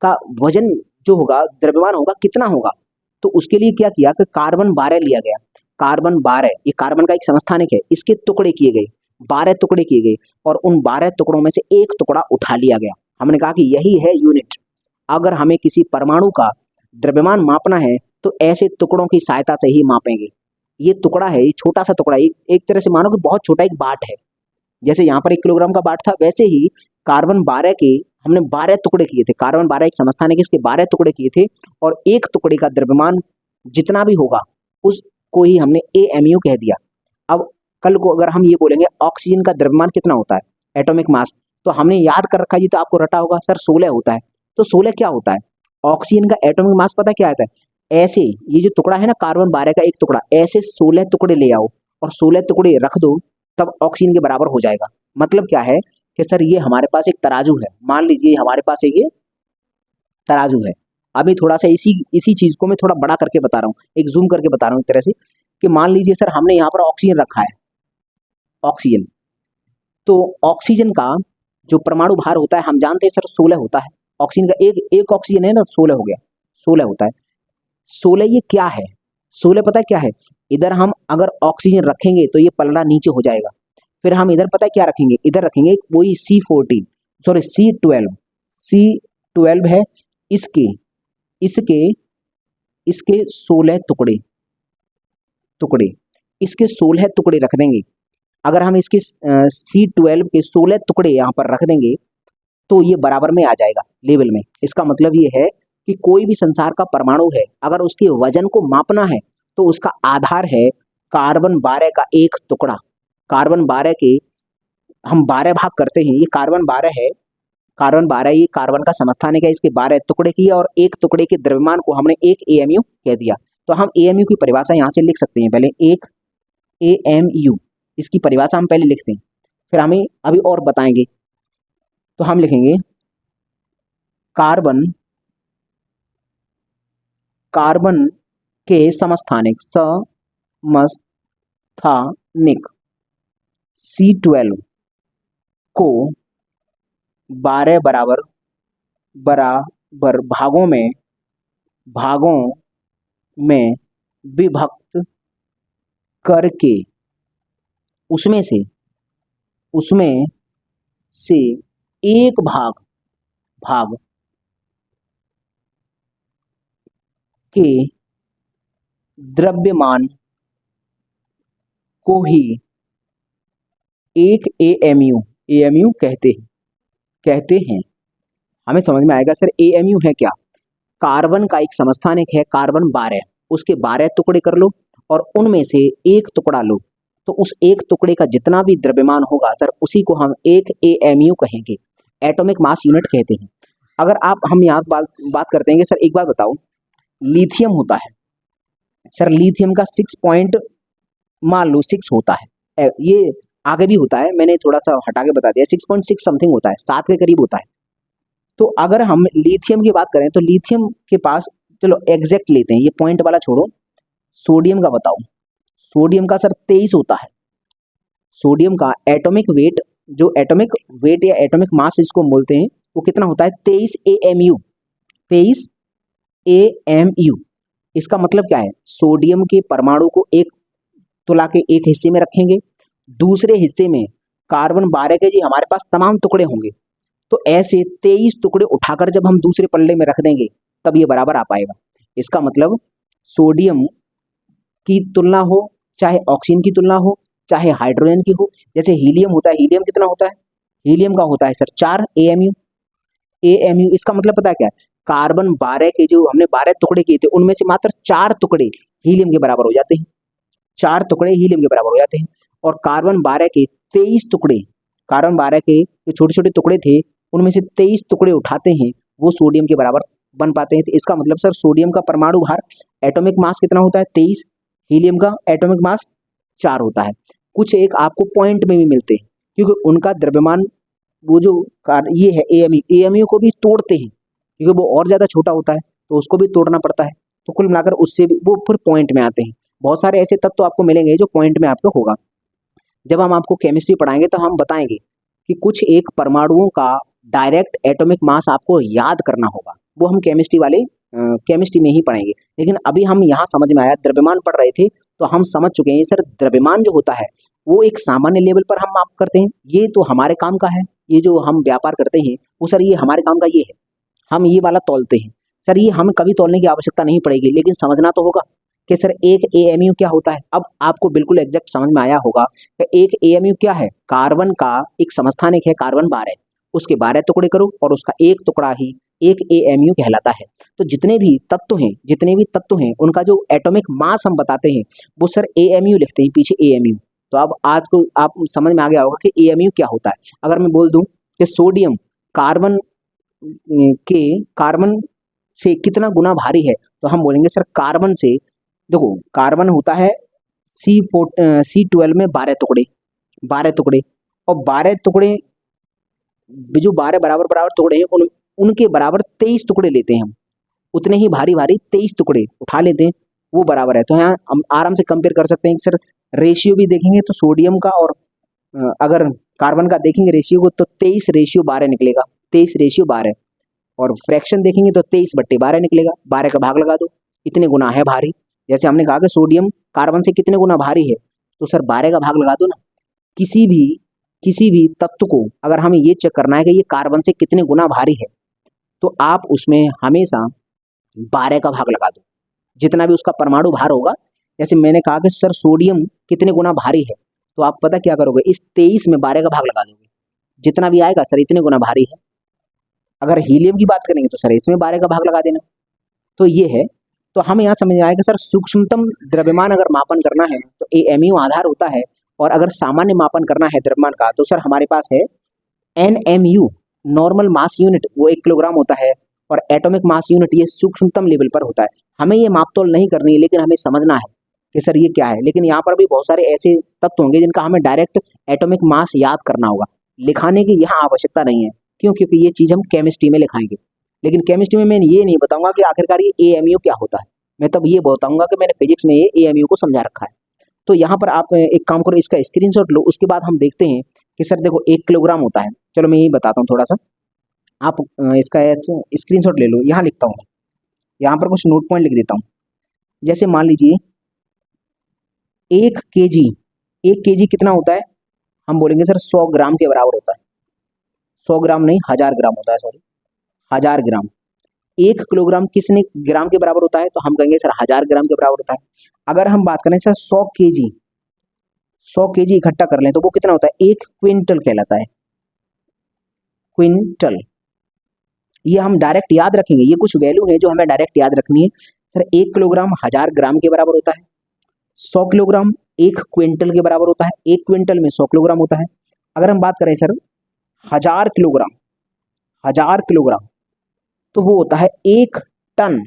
का वजन जो होगा, द्रव्यमान होगा, कितना होगा। तो उसके लिए क्या किया कि कार्बन 12 लिया गया। कार्बन 12 ये कार्बन का एक समस्थानिक है, इसके टुकड़े किए गए, 12 टुकड़े किए गए, और उन 12 टुकड़ों में से एक टुकड़ा उठा लिया गया। हमने कहा कि यही है यूनिट। अगर हमें किसी परमाणु का द्रव्यमान मापना है तो ऐसे टुकड़ों की सहायता से ही मापेंगे। ये टुकड़ा है, ये छोटा सा टुकड़ा, एक तरह से मानो कि बहुत छोटा एक बाट है। जैसे यहाँ पर 1 किलोग्राम का बाट था, वैसे ही कार्बन 12 के हमने 12 टुकड़े किए थे। कार्बन 12 एक समस्थानिक है, इसके 12 टुकड़े किए थे, और एक टुकड़े का द्रव्यमान जितना भी होगा उसको ही हमने एएमयू कह दिया। अब कल को अगर हम ये बोलेंगे ऑक्सीजन का द्रव्यमान कितना होता है, एटॉमिक मास, तो हमने याद कर रखा है जी, तो आपको रटा होगा सर 16 होता है। तो 16 क्या होता है? ऑक्सीजन का एटॉमिक मास पता क्या आता है? ऐसे ये जो टुकड़ा है ना कार्बन 12 का एक टुकड़ा, ऐसे 16 टुकड़े ले आओ और 16 टुकड़े रख दो, तब ऑक्सीजन के बराबर हो जाएगा। मतलब क्या है कि सर ये हमारे पास एक तराजू है, मान लीजिए हमारे पास एक ये तराजू है। अभी थोड़ा सा इसी चीज को मैं थोड़ा बड़ा करके बता रहा हूँ, एक जूम करके बता रहा हूँ एक तरह से, कि मान लीजिए सर हमने यहाँ पर ऑक्सीजन रखा है, ऑक्सीजन, तो ऑक्सीजन का जो परमाणु भार होता है हम जानते हैं सर 16 होता है। ऑक्सीजन का एक ऑक्सीजन है ना, 16 हो गया, 16 होता है। 16 ये क्या है? 16 पता है क्या है? इधर हम अगर ऑक्सीजन रखेंगे तो ये पलड़ा नीचे हो जाएगा। फिर हम इधर पता है क्या रखेंगे? इधर रखेंगे वही C14, सॉरी C12 है। इसके इसके इसके 16 टुकड़े इसके 16 टुकड़े रख देंगे। अगर हम इसके C12 के 16 टुकड़े यहाँ पर रख देंगे तो ये बराबर में आ जाएगा लेवल में। इसका मतलब ये है कि कोई भी संसार का परमाणु है, अगर उसके वजन को मापना है तो उसका आधार है कार्बन 12 का एक टुकड़ा। कार्बन 12 के हम 12 भाग करते हैं, ये कार्बन 12 है, कार्बन 12 ये कार्बन का समस्थानिक है, इसके 12 टुकड़े किए और एक टुकड़े के द्रव्यमान को हमने एक एएमयू कह दिया। तो हम एएमयू की परिभाषा यहाँ से लिख सकते हैं। पहले एक एएमयू, इसकी परिभाषा हम पहले लिखते हैं, फिर हमें अभी और बताएंगे। तो हम लिखेंगे कार्बन के समस्थानिक C12 को 12 बराबर भागों में विभक्त करके उसमें से एक भाग के द्रव्यमान को ही एक एएमयू कहते हैं। हमें समझ में आएगा सर एएमयू है क्या? कार्बन का एक समस्थानिक है कार्बन 12, उसके 12 टुकड़े कर लो और उनमें से एक टुकड़ा लो, तो उस एक टुकड़े का जितना भी द्रव्यमान होगा सर उसी को हम एक एएमयू कहेंगे, एटॉमिक मास यूनिट कहते हैं। अगर हम यहाँ बात करते हैं कि सर एक बात बताओ, लिथियम होता है सर, लिथियम का 6 पॉइंट मान लो 6 होता है, ये आगे भी होता है, मैंने थोड़ा सा हटा के बता दिया, 6.6 समथिंग होता है, 7 के करीब होता है। तो अगर हम लिथियम की बात करें तो लिथियम के पास, चलो एग्जैक्ट लेते हैं, ये पॉइंट वाला छोड़ो, सोडियम का बताओ। सोडियम का सर 23 होता है। सोडियम का एटॉमिक वेट, जो एटॉमिक वेट या एटॉमिक मास इसको बोलते हैं, वो कितना होता है? 23 एएमयू। 23 एएमयू। इसका मतलब क्या है? सोडियम के परमाणु को एक तुला के एक हिस्से में रखेंगे, दूसरे हिस्से में कार्बन 12 के जी हमारे पास तमाम टुकड़े होंगे, तो ऐसे 23 टुकड़े उठाकर जब हम दूसरे पल्ले में रख देंगे तब ये बराबर आ पाएगा। इसका मतलब सोडियम की तुलना हो, चाहे ऑक्सीजन की तुलना हो, चाहे हाइड्रोजन की हो, जैसे हीलियम होता है, हीलियम कितना होता है? हीलियम का होता है सर 4 एएमयू। इसका मतलब पता है क्या? कार्बन 12 के जो हमने 12 टुकड़े किए थे उनमें से मात्र 4 टुकड़े हीलियम के बराबर हो जाते हैं, 4 टुकड़े हीलियम के बराबर हो जाते हैं। और कार्बन 12 के 23 टुकड़े, कार्बन 12 के जो छोटे छोटे टुकड़े थे उनमें से 23 टुकड़े उठाते हैं, वो सोडियम के बराबर बन पाते हैं। तो इसका मतलब सर सोडियम का परमाणु भार, एटॉमिक मास कितना होता है? 23। हीलियम का एटॉमिक मास 4 होता है। कुछ एक आपको पॉइंट में भी मिलते हैं, क्योंकि उनका द्रव्यमान वो जो ये है एएमयू को भी तोड़ते हैं, क्योंकि वो और ज़्यादा छोटा होता है तो उसको भी तोड़ना पड़ता है। तो कुल मिलाकर उससे भी वो फिर पॉइंट में आते हैं। बहुत सारे ऐसे तत्व आपको मिलेंगे जो पॉइंट में आपको होगा। जब हम आपको केमिस्ट्री पढ़ाएंगे तो हम बताएंगे कि कुछ एक परमाणुओं का डायरेक्ट एटॉमिक मास आपको याद करना होगा, वो हम केमिस्ट्री वाले केमिस्ट्री में ही पढ़ेंगे। लेकिन अभी हम यहाँ समझ में आया, द्रव्यमान पढ़ रहे थे तो हम समझ चुके हैं सर द्रव्यमान जो होता है वो एक सामान्य लेवल पर हम माप करते हैं, ये तो हमारे काम का है। ये जो हम व्यापार करते हैं वो सर ये हमारे काम का ये है, हम ये वाला तौलते हैं। सर ये हमें कभी तौलने की आवश्यकता नहीं पड़ेगी, लेकिन समझना तो होगा कि सर एक एएमयू क्या होता है। अब आपको बिल्कुल एग्जैक्ट समझ में आया होगा कि एक एएमयू क्या है। कार्बन का एक समस्थानिक है कार्बन 12, उसके 12 टुकड़े करो और उसका एक टुकड़ा ही एक एएमयू कहलाता है। तो जितने भी तत्व हैं उनका जो एटॉमिक मास हम बताते हैं वो सर एएमयू लिखते हैं पीछे एएमयू। तो अब आज को आप समझ में आ गया होगा कि एएमयू क्या होता है। अगर मैं बोल दूं कि सोडियम कार्बन से कितना गुना भारी है, तो हम बोलेंगे सर कार्बन से, देखो कार्बन होता है C12 में 12 टुकड़े और 12 टुकड़े जो 12 बराबर बराबर टुकड़े हैं उनके बराबर 23 टुकड़े लेते हैं हम, उतने ही भारी 23 टुकड़े उठा लेते हैं, वो बराबर है। तो यहाँ हम आराम से कंपेयर कर सकते हैं कि सर रेशियो भी देखेंगे तो सोडियम का और अगर कार्बन का देखेंगे रेशियो को तो 23:12 निकलेगा, 23:12। और फ्रैक्शन देखेंगे तो 23/12 निकलेगा, 12 का भाग लगा दो, इतने गुना है भारी। जैसे हमने कहा कि सोडियम कार्बन से कितने गुना भारी है, तो सर 12 का भाग लगा दो ना। किसी भी तत्व को अगर हमें ये चेक करना है कि ये कार्बन से कितने गुना भारी है, तो आप उसमें हमेशा 12 का भाग लगा दो, जितना भी उसका परमाणु भार होगा। जैसे मैंने कहा कि सर सोडियम कितने गुना भारी है, तो आप पता क्या करोगे, इस 23 में 12 का भाग लगा दोगे, जितना भी आएगा सर इतने गुना भारी है। अगर हीलियम की बात करेंगे तो सर इसमें 12 का भाग लगा देना। तो ये है, तो हमें यहाँ समझ आएगा सर सूक्ष्मतम द्रव्यमान अगर मापन करना है तो एएमयू आधार होता है, और अगर सामान्य मापन करना है द्रव्यमान का तो सर हमारे पास है एनएमयू, नॉर्मल मास यूनिट, वो 1 किलोग्राम होता है, और एटॉमिक मास यूनिट ये सूक्ष्मतम लेवल पर होता है। हमें ये मापतोल नहीं करनी है, लेकिन हमें समझना है कि सर ये क्या है। लेकिन यहाँ पर भी बहुत सारे ऐसे तत्व होंगे जिनका हमें डायरेक्ट एटॉमिक मास याद करना होगा, लिखाने की यहाँ आवश्यकता नहीं है। क्यों? क्योंकि ये चीज़ हम केमिस्ट्री में लिखाएंगे, लेकिन केमिस्ट्री में मैं ये नहीं बताऊंगा कि आखिरकार ये एएमयू क्या होता है, मैं तब ये बताऊंगा कि मैंने फिजिक्स में ये एएमयू को समझा रखा है। तो यहाँ पर आप एक काम करो, इसका स्क्रीनशॉट लो, उसके बाद हम देखते हैं कि सर देखो 1 किलोग्राम होता है। चलो मैं यही बताता हूँ थोड़ा सा, आप इसका स्क्रीनशॉट ले लो। यहाँ लिखता हूँ, यहाँ पर कुछ नोट पॉइंट लिख देता हूँ। जैसे मान लीजिए 1 केजी कितना होता है, हम बोलेंगे सर 100 ग्राम के बराबर होता है। 100 ग्राम नहीं 1000 ग्राम होता है, सॉरी 1000 ग्राम। 1 किलोग्राम कितने ग्राम के बराबर होता है, तो हम कहेंगे सर 1000 ग्राम के बराबर होता है। अगर हम बात करें सर 100 केजी इकट्ठा कर लें तो वो कितना होता है, 1 क्विंटल कहलाता है, क्विंटल। ये हम डायरेक्ट याद रखेंगे, ये कुछ वैल्यू है जो हमें डायरेक्ट याद रखनी है। सर 1 किलोग्राम 1000 ग्राम के बराबर होता है, 100 किलोग्राम 1 क्विंटल के बराबर होता है, 1 क्विंटल में 100 किलोग्राम होता है। अगर हम बात करें सर 1000 किलोग्राम तो वो होता है 1 टन।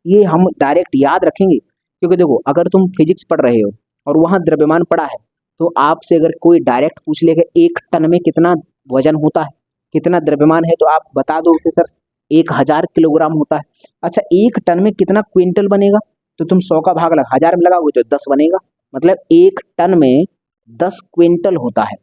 ये हम डायरेक्ट याद रखेंगे, क्योंकि देखो अगर तुम फिजिक्स पढ़ रहे हो और वहाँ द्रव्यमान पढ़ा है, तो आपसे अगर कोई डायरेक्ट पूछ लेगा 1 टन में कितना वजन होता है, कितना द्रव्यमान है, तो आप बता दो कि सर 1000 किलोग्राम होता है। अच्छा 1 टन में कितना क्विंटल बनेगा, तो तुम 100 का भाग लगा 1000 में लगाओगे तो 10 बनेगा, मतलब 1 टन में 10 क्विंटल होता है।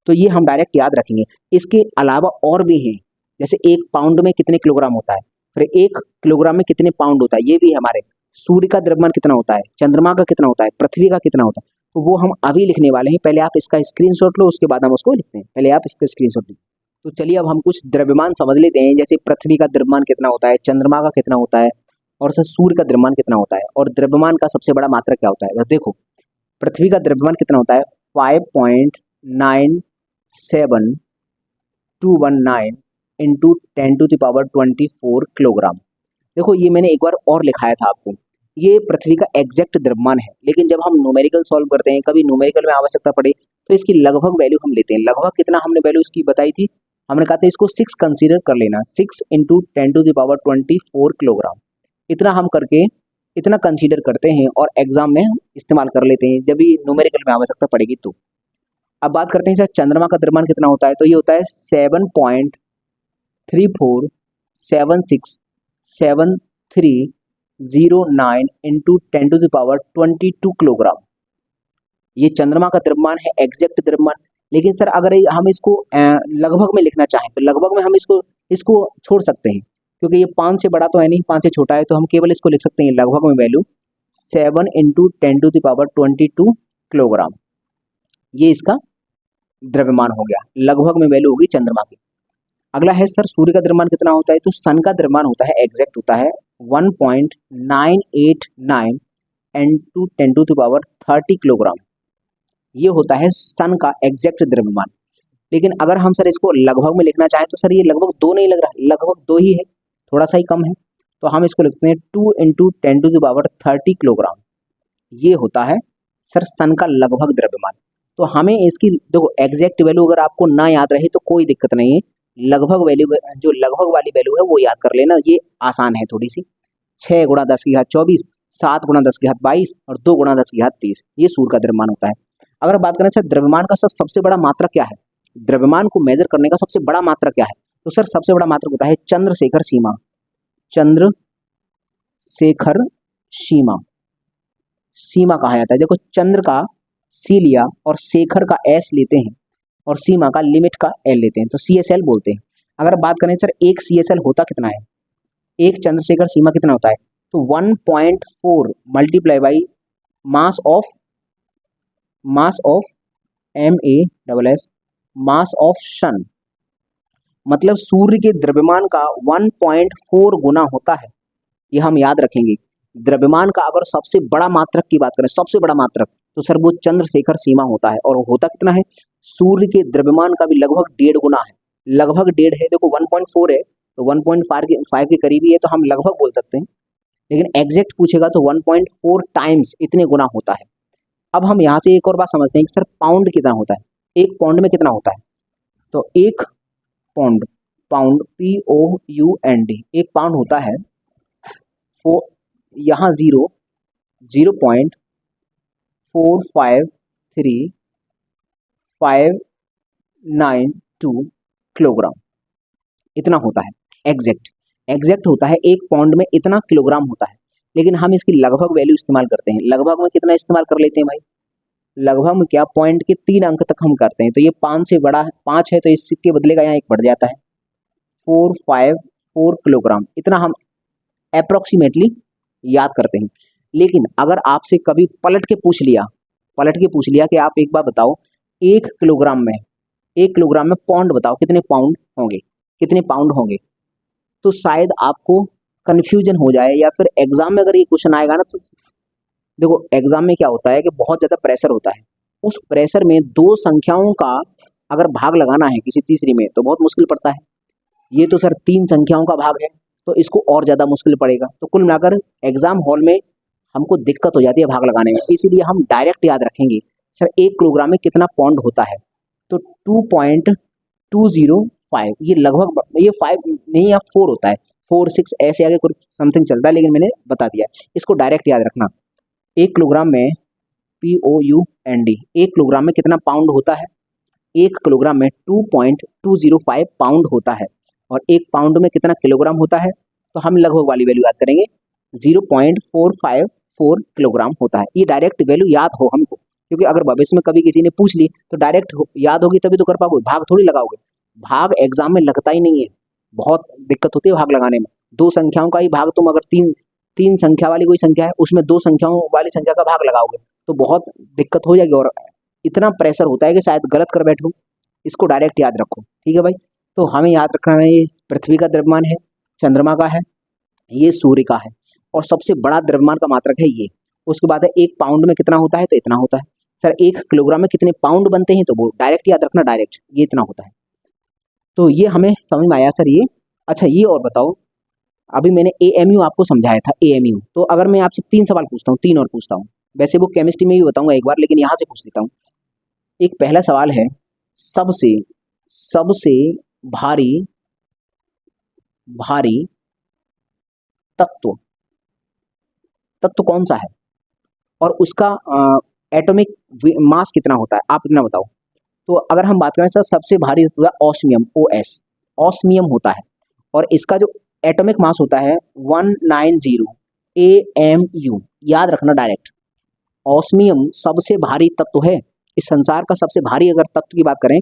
तो ये हम डायरेक्ट याद रखेंगे। इसके अलावा और भी हैं, जैसे 1 पाउंड में कितने किलोग्राम होता है, फिर 1 किलोग्राम में कितने पाउंड होता है, ये भी हमारे। सूर्य का द्रव्यमान कितना होता है, चंद्रमा का कितना होता है, पृथ्वी का कितना होता है, तो वो हम अभी लिखने वाले हैं। पहले आप इसका स्क्रीनशॉट लो, उसके बाद हम उसको लिखते हैं। पहले आप इसका स्क्रीनशॉट लो। तो चलिए अब हम कुछ द्रव्यमान समझ लेते हैं, जैसे पृथ्वी का द्रव्यमान कितना होता है, चंद्रमा का कितना होता है, और सर सूर्य का द्रव्यमान कितना होता है, और द्रव्यमान का सबसे बड़ा मात्रा क्या होता है। तो देखो पृथ्वी का द्रव्यमान कितना होता है, 5.97219 इंटू 10⁻24 किलोग्राम। देखो ये मैंने एक बार और लिखाया था आपको, ये पृथ्वी का एग्जैक्ट द्रव्यमान है, लेकिन जब हम न्यूमेरिकल सॉल्व करते हैं, कभी न्यूमेरिकल में आवश्यकता पड़े तो इसकी लगभग वैल्यू हम लेते हैं। लगभग कितना हमने वैल्यू इसकी बताई थी, हमने कहा था इसको 6 कंसीडर कर लेना, 6 इंटू 10⁻24 किलोग्राम। इतना हम करके इतना कंसीडर करते हैं और एग्जाम में हम इस्तेमाल कर लेते हैं जब भी न्यूमेरिकल में आवश्यकता पड़ेगी तो। अब बात करते हैं सर चंद्रमा का द्रव्यमान कितना होता है, तो ये होता है 7.34767309 इंटू 10⁻22 किलोग्राम। ये चंद्रमा का द्रव्यमान है, एग्जैक्ट द्रव्यमान। लेकिन सर अगर हम इसको लगभग में लिखना चाहें तो लगभग में हम इसको इसको छोड़ सकते हैं, क्योंकि ये 5 से बड़ा तो है नहीं, 5 से छोटा है, तो हम केवल इसको लिख सकते हैं लगभग में वैल्यू 7 इंटू 10⁻22 किलोग्राम। ये इसका द्रव्यमान हो गया, लगभग में वैल्यू होगी चंद्रमा की। अगला है सर सूर्य का द्रव्यमान कितना होता है, तो सन का द्रव्यमान होता है, एग्जैक्ट होता है 1.989 इंटू 10⁻30 किलोग्राम। ये होता है सन का एग्जैक्ट द्रव्यमान। लेकिन अगर हम सर इसको लगभग में लिखना चाहें तो सर ये लगभग 2 नहीं लग रहा, लगभग 2 ही है, थोड़ा सा ही कम है, तो हम इसको लिखते हैं 2 इंटू 10⁻30 किलोग्राम। ये होता है सर सन का लगभग द्रव्यमान। तो हमें इसकी देखो एग्जैक्ट वैल्यू अगर आपको ना याद रहे तो कोई दिक्कत नहीं है, लगभग वैल्यू जो लगभग वाली वैल्यू है वो याद कर लेना, ये आसान है थोड़ी सी। 6 गुणा 10 की घात 24, 7 गुणा 10 की घात 22 और 2 गुणा 10 की घात 30, ये सूर्य का द्रव्यमान होता है। अगर बात करें सर द्रव्यमान का सबसे बड़ा मात्रक क्या है, द्रव्यमान को मेजर करने का सबसे बड़ा मात्रक क्या है, तो सर सबसे बड़ा मात्रक होता है चंद्रशेखर सीमा। चंद्रशेखर सीमा, सीमा कहा जाता है। देखो चंद्र का सी लिया और शेखर का एस लेते हैं और सीमा का लिमिट का एल लेते हैं, तो CSL बोलते हैं। अगर बात करें सर एक CSL होता कितना है, एक चंद्रशेखर सीमा कितना होता है, तो 1.4 multiply by mass of MASS mass of sun, मतलब सूर्य के द्रव्यमान का 1.4 गुना होता है। ये हम याद रखेंगे। द्रव्यमान का अगर सबसे बड़ा मात्रक की बात करें, सबसे बड़ा मात्रक, तो सर वो चंद्रशेखर सीमा होता है। और होता कितना है, सूर्य के द्रव्यमान का भी लगभग 1.5 गुना है, लगभग 1.5 है। देखो 1.4 है तो 1.5 के करीब ही है, तो हम लगभग बोल सकते हैं। लेकिन एग्जैक्ट पूछेगा तो 1.4 टाइम्स इतने गुना होता है। अब हम यहाँ से एक और बात समझते हैं कि सर पाउंड कितना होता है, एक पाउंड में कितना होता है, तो एक पाउंड, पाउंड POUND, एक पाउंड होता है यहाँ 0.453592 किलोग्राम इतना होता है। एग्जैक्ट होता है एक पाउंड में इतना किलोग्राम होता है। लेकिन हम इसकी लगभग वैल्यू इस्तेमाल करते हैं। लगभग में कितना इस्तेमाल कर लेते हैं भाई, लगभग में क्या, पॉइंट के 3 अंक तक हम करते हैं। तो ये 5 से बड़ा है, 5 है तो इस सिक्के बदले का यहाँ एक बढ़ जाता है, 454 किलोग्राम, इतना हम अप्रोक्सीमेटली याद करते हैं। लेकिन अगर आपसे कभी पलट के पूछ लिया कि आप एक बार बताओ 1 किलोग्राम में पाउंड बताओ कितने पाउंड होंगे, कितने पाउंड होंगे, तो शायद आपको कन्फ्यूजन हो जाए। या फिर एग्जाम में अगर ये क्वेश्चन आएगा ना, तो देखो एग्जाम में क्या होता है कि बहुत ज़्यादा प्रेशर होता है, उस प्रेशर में 2 संख्याओं का अगर भाग लगाना है किसी तीसरी में तो बहुत मुश्किल पड़ता है। ये तो सर 3 संख्याओं का भाग है तो इसको और ज़्यादा मुश्किल पड़ेगा। तो कुल मिलाकर एग्जाम हॉल में हमको दिक्कत हो जाती है भाग लगाने में। इसीलिए हम डायरेक्ट याद रखेंगे सर 1 किलोग्राम में कितना पाउंड होता है, तो 2.205, ये लगभग, ये 5 नहीं या 4 होता है, 4 6 ऐसे आगे कुछ समथिंग चलता है, लेकिन मैंने बता दिया, इसको डायरेक्ट याद रखना। 1 किलोग्राम में POUND, 1 किलोग्राम में कितना पाउंड होता है, 1 किलोग्राम में 2.205 पाउंड होता है। और 1 पाउंड में कितना किलोग्राम होता है, तो हम लगभग वाली वैल्यू याद करेंगे, 0.454 किलोग्राम होता है। ये डायरेक्ट वैल्यू याद हो हमको, क्योंकि अगर भविष्य में कभी किसी ने पूछ ली तो डायरेक्ट याद होगी तभी तो कर पाओगे, भाग थोड़ी लगाओगे। भाग एग्जाम में लगता ही नहीं है, बहुत दिक्कत होती है भाग लगाने में। 2 संख्याओं का ही भाग, तुम अगर तीन संख्या वाली कोई संख्या है उसमें 2 संख्याओं वाली संख्या का भाग लगाओगे तो बहुत दिक्कत हो जाएगी, और इतना प्रेशर होता है कि शायद गलत कर बैठो। इसको डायरेक्ट याद रखो, ठीक है भाई। तो हमें याद रखना है, ये पृथ्वी का द्रव्यमान है, चंद्रमा का है, ये सूर्य का है, और सबसे बड़ा द्रव्यमान का मात्रक है ये। उसके बाद है 1 पाउंड में कितना होता है, तो इतना होता है। सर 1 किलोग्राम में कितने पाउंड बनते हैं, तो वो डायरेक्ट याद रखना, डायरेक्ट ये इतना होता है। तो ये हमें समझ में आया सर ये। अच्छा ये और बताओ, अभी मैंने AMU आपको समझाया था, AMU, तो अगर मैं आपसे 3 सवाल पूछता हूँ, 3 और पूछता हूँ, वैसे वो केमिस्ट्री में भी बताऊंगा एक बार, लेकिन यहाँ से पूछ लेता हूँ। एक पहला सवाल है, सबसे सबसे भारी भारी तत्व तत्व कौन सा है और उसका एटॉमिक मास कितना होता है, आप इतना बताओ। तो अगर हम बात करें सर, सबसे भारी तत्व है ऑस्मियम, OS, ऑस्मियम होता है और इसका जो एटॉमिक मास होता है 190 AMU, याद रखना डायरेक्ट। ऑस्मियम सबसे भारी तत्व है इस संसार का, सबसे भारी अगर तत्व की बात करें,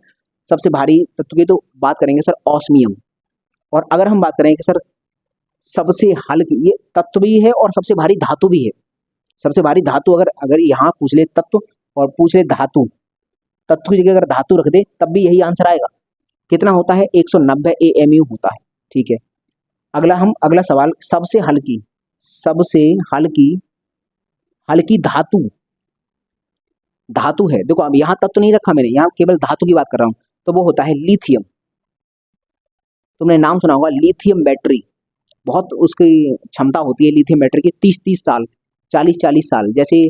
सबसे भारी तत्व की तो बात करेंगे सर ऑस्मियम। और अगर हम बात करें कि सर सबसे हल्की, ये तत्व भी है और सबसे भारी धातु भी है। सबसे भारी धातु अगर अगर यहाँ पूछ ले तत्व और पूछ ले धातु, तत्व की जगह अगर धातु रख दे तब भी यही आंसर आएगा। कितना होता है, 190 AMU होता है। ठीक है, अगला सवाल, सबसे हल्की, सबसे हल्की हल्की धातु, धातु है, देखो अब यहाँ तत्व नहीं रखा मैंने, यहाँ केवल धातु की बात कर रहा हूँ, तो वो होता है लिथियम। तुमने नाम सुना होगा लिथियम बैटरी, बहुत उसकी क्षमता होती है लिथियम बैटरी की 30-30 साल, 40-40 साल। जैसे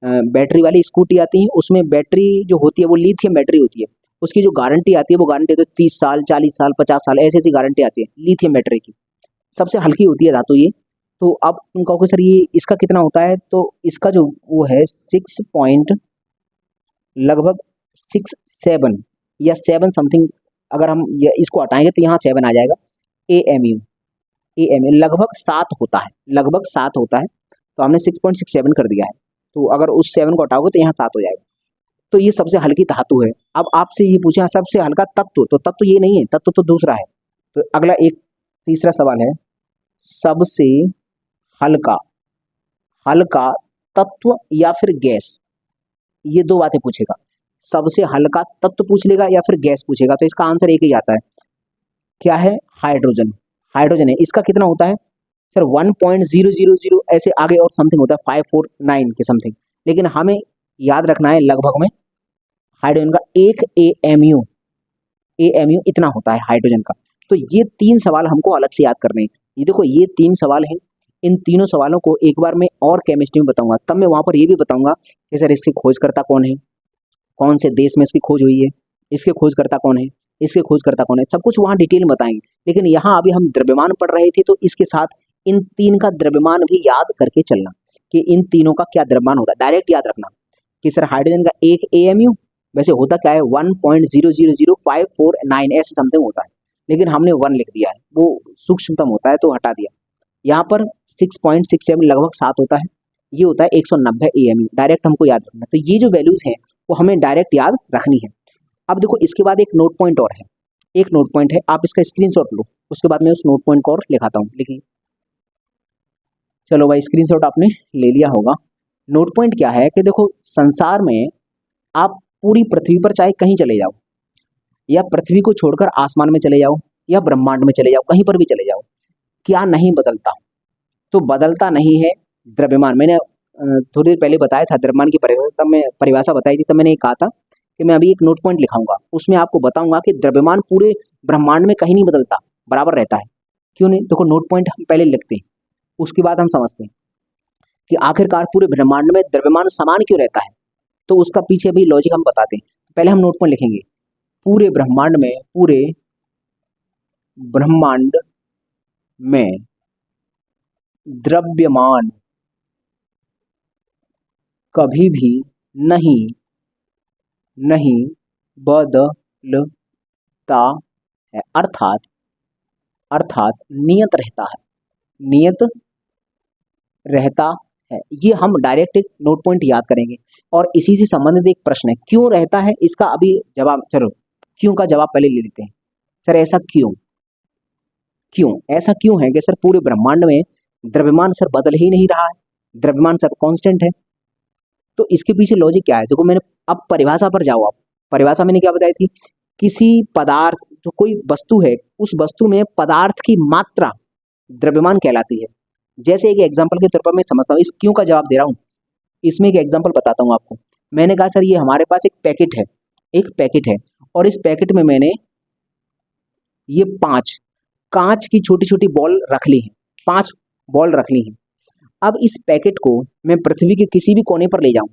बैटरी वाली स्कूटी आती है उसमें बैटरी जो होती है वो लिथियम बैटरी होती है, उसकी जो गारंटी आती है वो गारंटी तो 30 साल, 40 साल, 50 साल, ऐसी ऐसी गारंटी आती है लिथियम बैटरी की। सबसे हल्की होती है धातु ये। तो अब तुम कहोगे सर ये इसका कितना होता है, तो इसका जो वो है 6 पॉइंट लगभग 6-7 या 7 समथिंग, अगर हम इसको हटाएंगे तो यहाँ 7 आ जाएगा। AMU, AMU लगभग 7 होता है, लगभग 7 होता है, तो हमने 6.67 कर दिया है। तो अगर उस 7 को हटाओगे तो यहाँ 7 हो जाएगा। तो ये सबसे हल्की धातु है। अब आपसे ये पूछा सबसे हल्का तत्व, तो तत्व ये नहीं है, तत्व तो दूसरा है। तो अगला एक तीसरा सवाल है, सबसे हल्का हल्का तत्व या फिर गैस, ये दो बातें पूछेगा। सबसे हल्का तत्व पूछ लेगा या फिर गैस पूछेगा, तो इसका आंसर एक ही आता है, क्या है, हाइड्रोजन। हाइड्रोजन है। इसका कितना होता है सर, 1.000 ऐसे आगे और समथिंग होता है, 549 के समथिंग, लेकिन हमें याद रखना है लगभग में हाइड्रोजन का 1 AMU इतना होता है हाइड्रोजन का। तो ये 3 सवाल हमको अलग से याद करने हैं। ये देखो ये 3 सवाल हैं, इन तीनों सवालों को एक बार मैं और केमिस्ट्री में बताऊंगा, तब मैं वहाँ पर ये भी बताऊंगा कि सर इसकी खोजकर्ता कौन है, कौन से देश में इसकी खोज हुई है, इसके खोजकर्ता कौन है, इसके खोजकर्ता कौन है, सब कुछ वहाँ डिटेल में बताएंगे। लेकिन यहाँ अभी हम द्रव्यमान पढ़ रहे थे, तो इसके साथ इन 3 का द्रव्यमान भी याद करके चलना कि इन तीनों का क्या द्रव्यमान होता है। डायरेक्ट याद रखना कि सर हाइड्रोजन का 1 AMU, वैसे होता क्या है 1.0000549 ऐसे समथिंग होता है, लेकिन हमने 1 लिख दिया है, वो सूक्ष्मतम होता है तो हटा दिया। यहाँ पर 6.67 लगभग 7 होता है, ये होता है 190 AMU। डायरेक्ट हमको याद रखना, तो ये जो वैल्यूज हैं वो हमें डायरेक्ट याद रखनी है। अब देखो इसके बाद एक नोट पॉइंट और है, एक नोट पॉइंट है, आप इसका स्क्रीनशॉट लो, उसके बाद मैं उस नोट पॉइंट को और लिखाता हूँ। लिखिए, चलो भाई स्क्रीनशॉट आपने ले लिया होगा। नोट पॉइंट क्या है कि देखो संसार में आप पूरी पृथ्वी पर चाहे कहीं चले जाओ, या पृथ्वी को छोड़कर आसमान में चले जाओ, या ब्रह्मांड में चले जाओ, कहीं पर भी चले जाओ, क्या नहीं बदलता, तो बदलता नहीं है द्रव्यमान। मैंने थोड़ी देर पहले बताया था द्रव्यमान की परिभाषा, तब मैं परिभाषा बताई थी, तब मैंने कहा था कि मैं अभी एक नोट पॉइंट लिखाऊंगा, उसमें आपको बताऊंगा कि द्रव्यमान पूरे ब्रह्मांड में कहीं नहीं बदलता, बराबर रहता है। क्यों नहीं, देखो नोट पॉइंट हम पहले लिखते हैं, उसके बाद हम समझते हैं कि आखिरकार पूरे ब्रह्मांड में द्रव्यमान समान क्यों रहता है, तो उसका पीछे भी लॉजिक हम बताते हैं। पहले हम नोट पॉइंट लिखेंगे, पूरे ब्रह्मांड में, पूरे ब्रह्मांड में द्रव्यमान कभी भी नहीं बदलता है, अर्थात नियत रहता है, नियत रहता है। ये हम डायरेक्ट एक नोट पॉइंट याद करेंगे। और इसी से संबंधित एक प्रश्न है, क्यों रहता है, इसका अभी जवाब, चलो क्यों का जवाब पहले ले लेते हैं। सर ऐसा क्यों, ऐसा क्यों है कि सर पूरे ब्रह्मांड में द्रव्यमान सर बदल ही नहीं रहा है, द्रव्यमान सर कांस्टेंट है। तो इसके पीछे लॉजिक क्या है, देखो मैंने, अब परिभाषा पर जाओ आप। परिभाषा मैंने क्या बताई थी, किसी पदार्थ, जो कोई वस्तु है, उस वस्तु में पदार्थ की मात्रा द्रव्यमान कहलाती है। जैसे एक एग्जांपल के तौर पर मैं समझता हूँ, इस क्यों का जवाब दे रहा हूँ, इसमें एक एग्जांपल बताता हूँ आपको। मैंने कहा सर ये हमारे पास एक पैकेट है, और इस पैकेट में मैंने ये 5 कांच की छोटी छोटी बॉल रख ली है, 5 बॉल रख ली हैं। अब इस पैकेट को मैं पृथ्वी के किसी भी कोने पर ले जाऊं,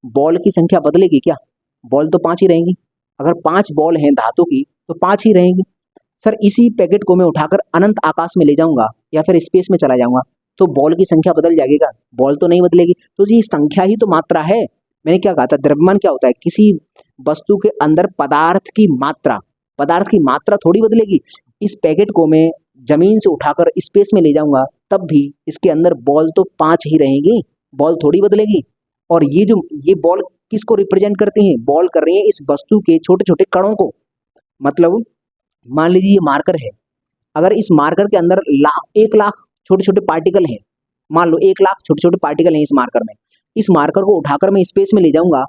बॉल की संख्या बदलेगी क्या, बॉल तो 5 ही रहेंगी। अगर 5 बॉल हैं धातु की तो 5 ही रहेंगी। सर इसी पैकेट को मैं उठाकर अनंत आकाश में ले जाऊंगा या फिर स्पेस में चला जाऊंगा, तो बॉल की संख्या बदल जाएगी क्या? बॉल तो नहीं बदलेगी। तो ये संख्या ही तो मात्रा है। मैंने क्या कहा था, द्रव्यमान क्या होता है? किसी वस्तु के अंदर पदार्थ की मात्रा थोड़ी बदलेगी। इस पैकेट को मैं जमीन से उठाकर स्पेस में ले जाऊंगा, तब भी इसके अंदर बॉल तो 5 ही रहेंगी, बॉल थोड़ी बदलेगी। और ये बॉल किसको रिप्रेजेंट करती हैं? बॉल कर रही है इस वस्तु के छोटे छोटे कणों को। मतलब मान लीजिए ये मार्कर है, अगर इस मार्कर के अंदर 1 लाख छोटे छोटे पार्टिकल हैं, मान लो 1 लाख छोटे छोटे पार्टिकल हैं इस मार्कर में, इस मार्कर को उठाकर मैं स्पेस में ले जाऊंगा,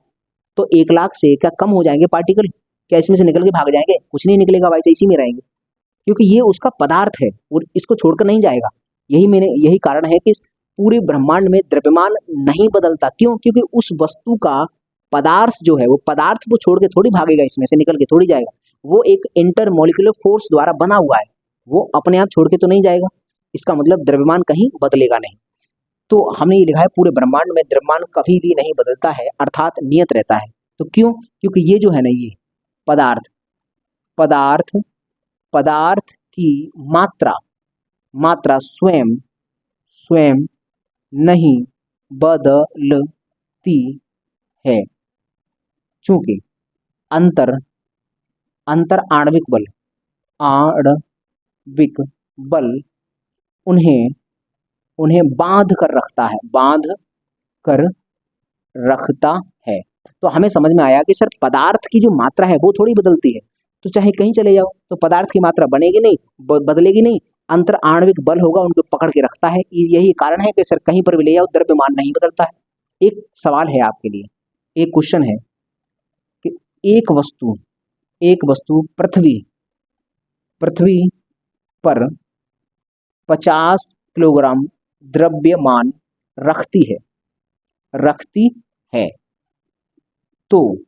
तो 1 लाख से क्या कम हो जाएंगे पार्टिकल? क्या इसमें से निकल के भाग जाएंगे? कुछ नहीं निकलेगा भाई, इसी में रहेंगे, क्योंकि ये उसका पदार्थ है और इसको छोड़कर नहीं जाएगा। यही कारण है कि पूरे ब्रह्मांड में द्रव्यमान नहीं बदलता। क्यों? क्योंकि उस वस्तु का पदार्थ जो है, वो पदार्थ को छोड़ के थोड़ी भागेगा, इसमें से निकल के थोड़ी जाएगा। वो एक इंटरमोलिकुलर फोर्स द्वारा बना हुआ है, वो अपने आप छोड़ के तो नहीं जाएगा। इसका मतलब द्रव्यमान कहीं बदलेगा नहीं। तो हमने ये लिखा है पूरे ब्रह्मांड में द्रव्यमान कभी भी नहीं बदलता है, अर्थात नियत रहता है। तो क्यों? क्योंकि ये जो है ना, ये पदार्थ पदार्थ पदार्थ की मात्रा स्वयं नहीं बदलती है, चूंकि अंतर अंतर आणविक बल उन्हें बांध कर रखता है। तो हमें समझ में आया कि सर पदार्थ की जो मात्रा है वो थोड़ी बदलती है, तो चाहे कहीं चले जाओ तो पदार्थ की मात्रा बनेगी नहीं, बदलेगी नहीं, अंतर आणविक बल होगा उनको पकड़ के रखता है। यही कारण है कि सर कहीं पर भी ले जाओ द्रव्यमान नहीं बदलता है। एक सवाल है आपके लिए, एक क्वेश्चन है कि एक वस्तु पृथ्वी पर 50 किलोग्राम द्रव्यमान रखती है, तो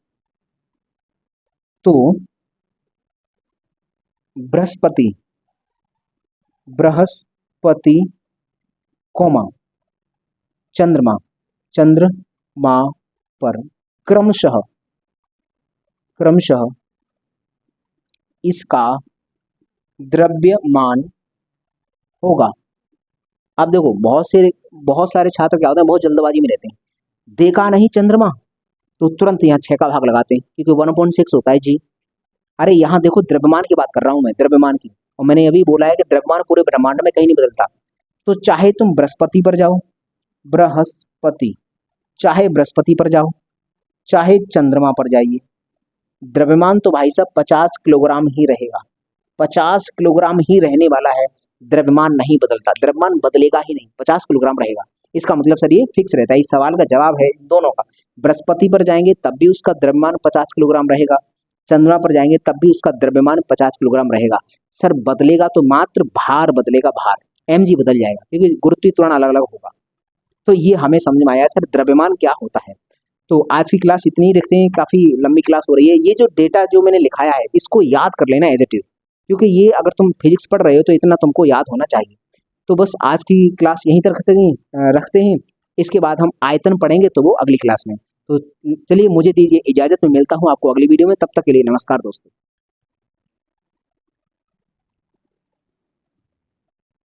बृहस्पति कोमा चंद्रमा पर क्रमशः इसका द्रव्यमान होगा। अब देखो बहुत सारे छात्र क्या होते हैं, बहुत जल्दबाजी में रहते हैं। देखा नहीं चंद्रमा तो तुरंत यहाँ 6 का भाग लगाते हैं, क्योंकि 1/6 होता है जी। अरे यहाँ देखो द्रव्यमान की बात कर रहा हूँ मैं, द्रव्यमान की, और मैंने अभी बोला है कि द्रव्यमान पूरे ब्रह्मांड में कहीं नहीं बदलता। तो चाहे तुम बृहस्पति पर जाओ, चाहे बृहस्पति पर जाओ, चाहे चंद्रमा पर जाइए, द्रव्यमान तो भाई साहब 50 किलोग्राम ही रहेगा, 50 किलोग्राम ही रहने वाला है। द्रव्यमान नहीं बदलता, द्रव्यमान बदलेगा ही नहीं, 50 किलोग्राम रहेगा। इसका मतलब सर ये फिक्स रहता है। इस सवाल का जवाब है दोनों का। बृहस्पति पर जाएंगे तब भी उसका द्रव्यमान 50 किलोग्राम रहेगा, चंद्रमा पर जाएंगे तब भी उसका द्रव्यमान 50 किलोग्राम रहेगा। सर बदलेगा तो मात्र भार बदलेगा, भार mg बदल जाएगा, क्योंकि गुरुत्वीय त्वरण अलग अलग होगा। तो ये हमें समझ में आया सर द्रव्यमान क्या होता है। तो आज की क्लास इतनी ही रखते हैं, काफ़ी लंबी क्लास हो रही है। ये जो डेटा जो मैंने लिखाया है इसको याद कर लेना एज इट इज़, क्योंकि ये अगर तुम फिजिक्स पढ़ रहे हो तो इतना तुमको याद होना चाहिए। तो बस आज की क्लास यहीं तक रखते हैं। इसके बाद हम आयतन पढ़ेंगे, तो वो अगली क्लास में। तो चलिए मुझे दीजिए इजाज़त, में मिलता हूँ आपको अगली वीडियो में। तब तक के लिए नमस्कार दोस्तों।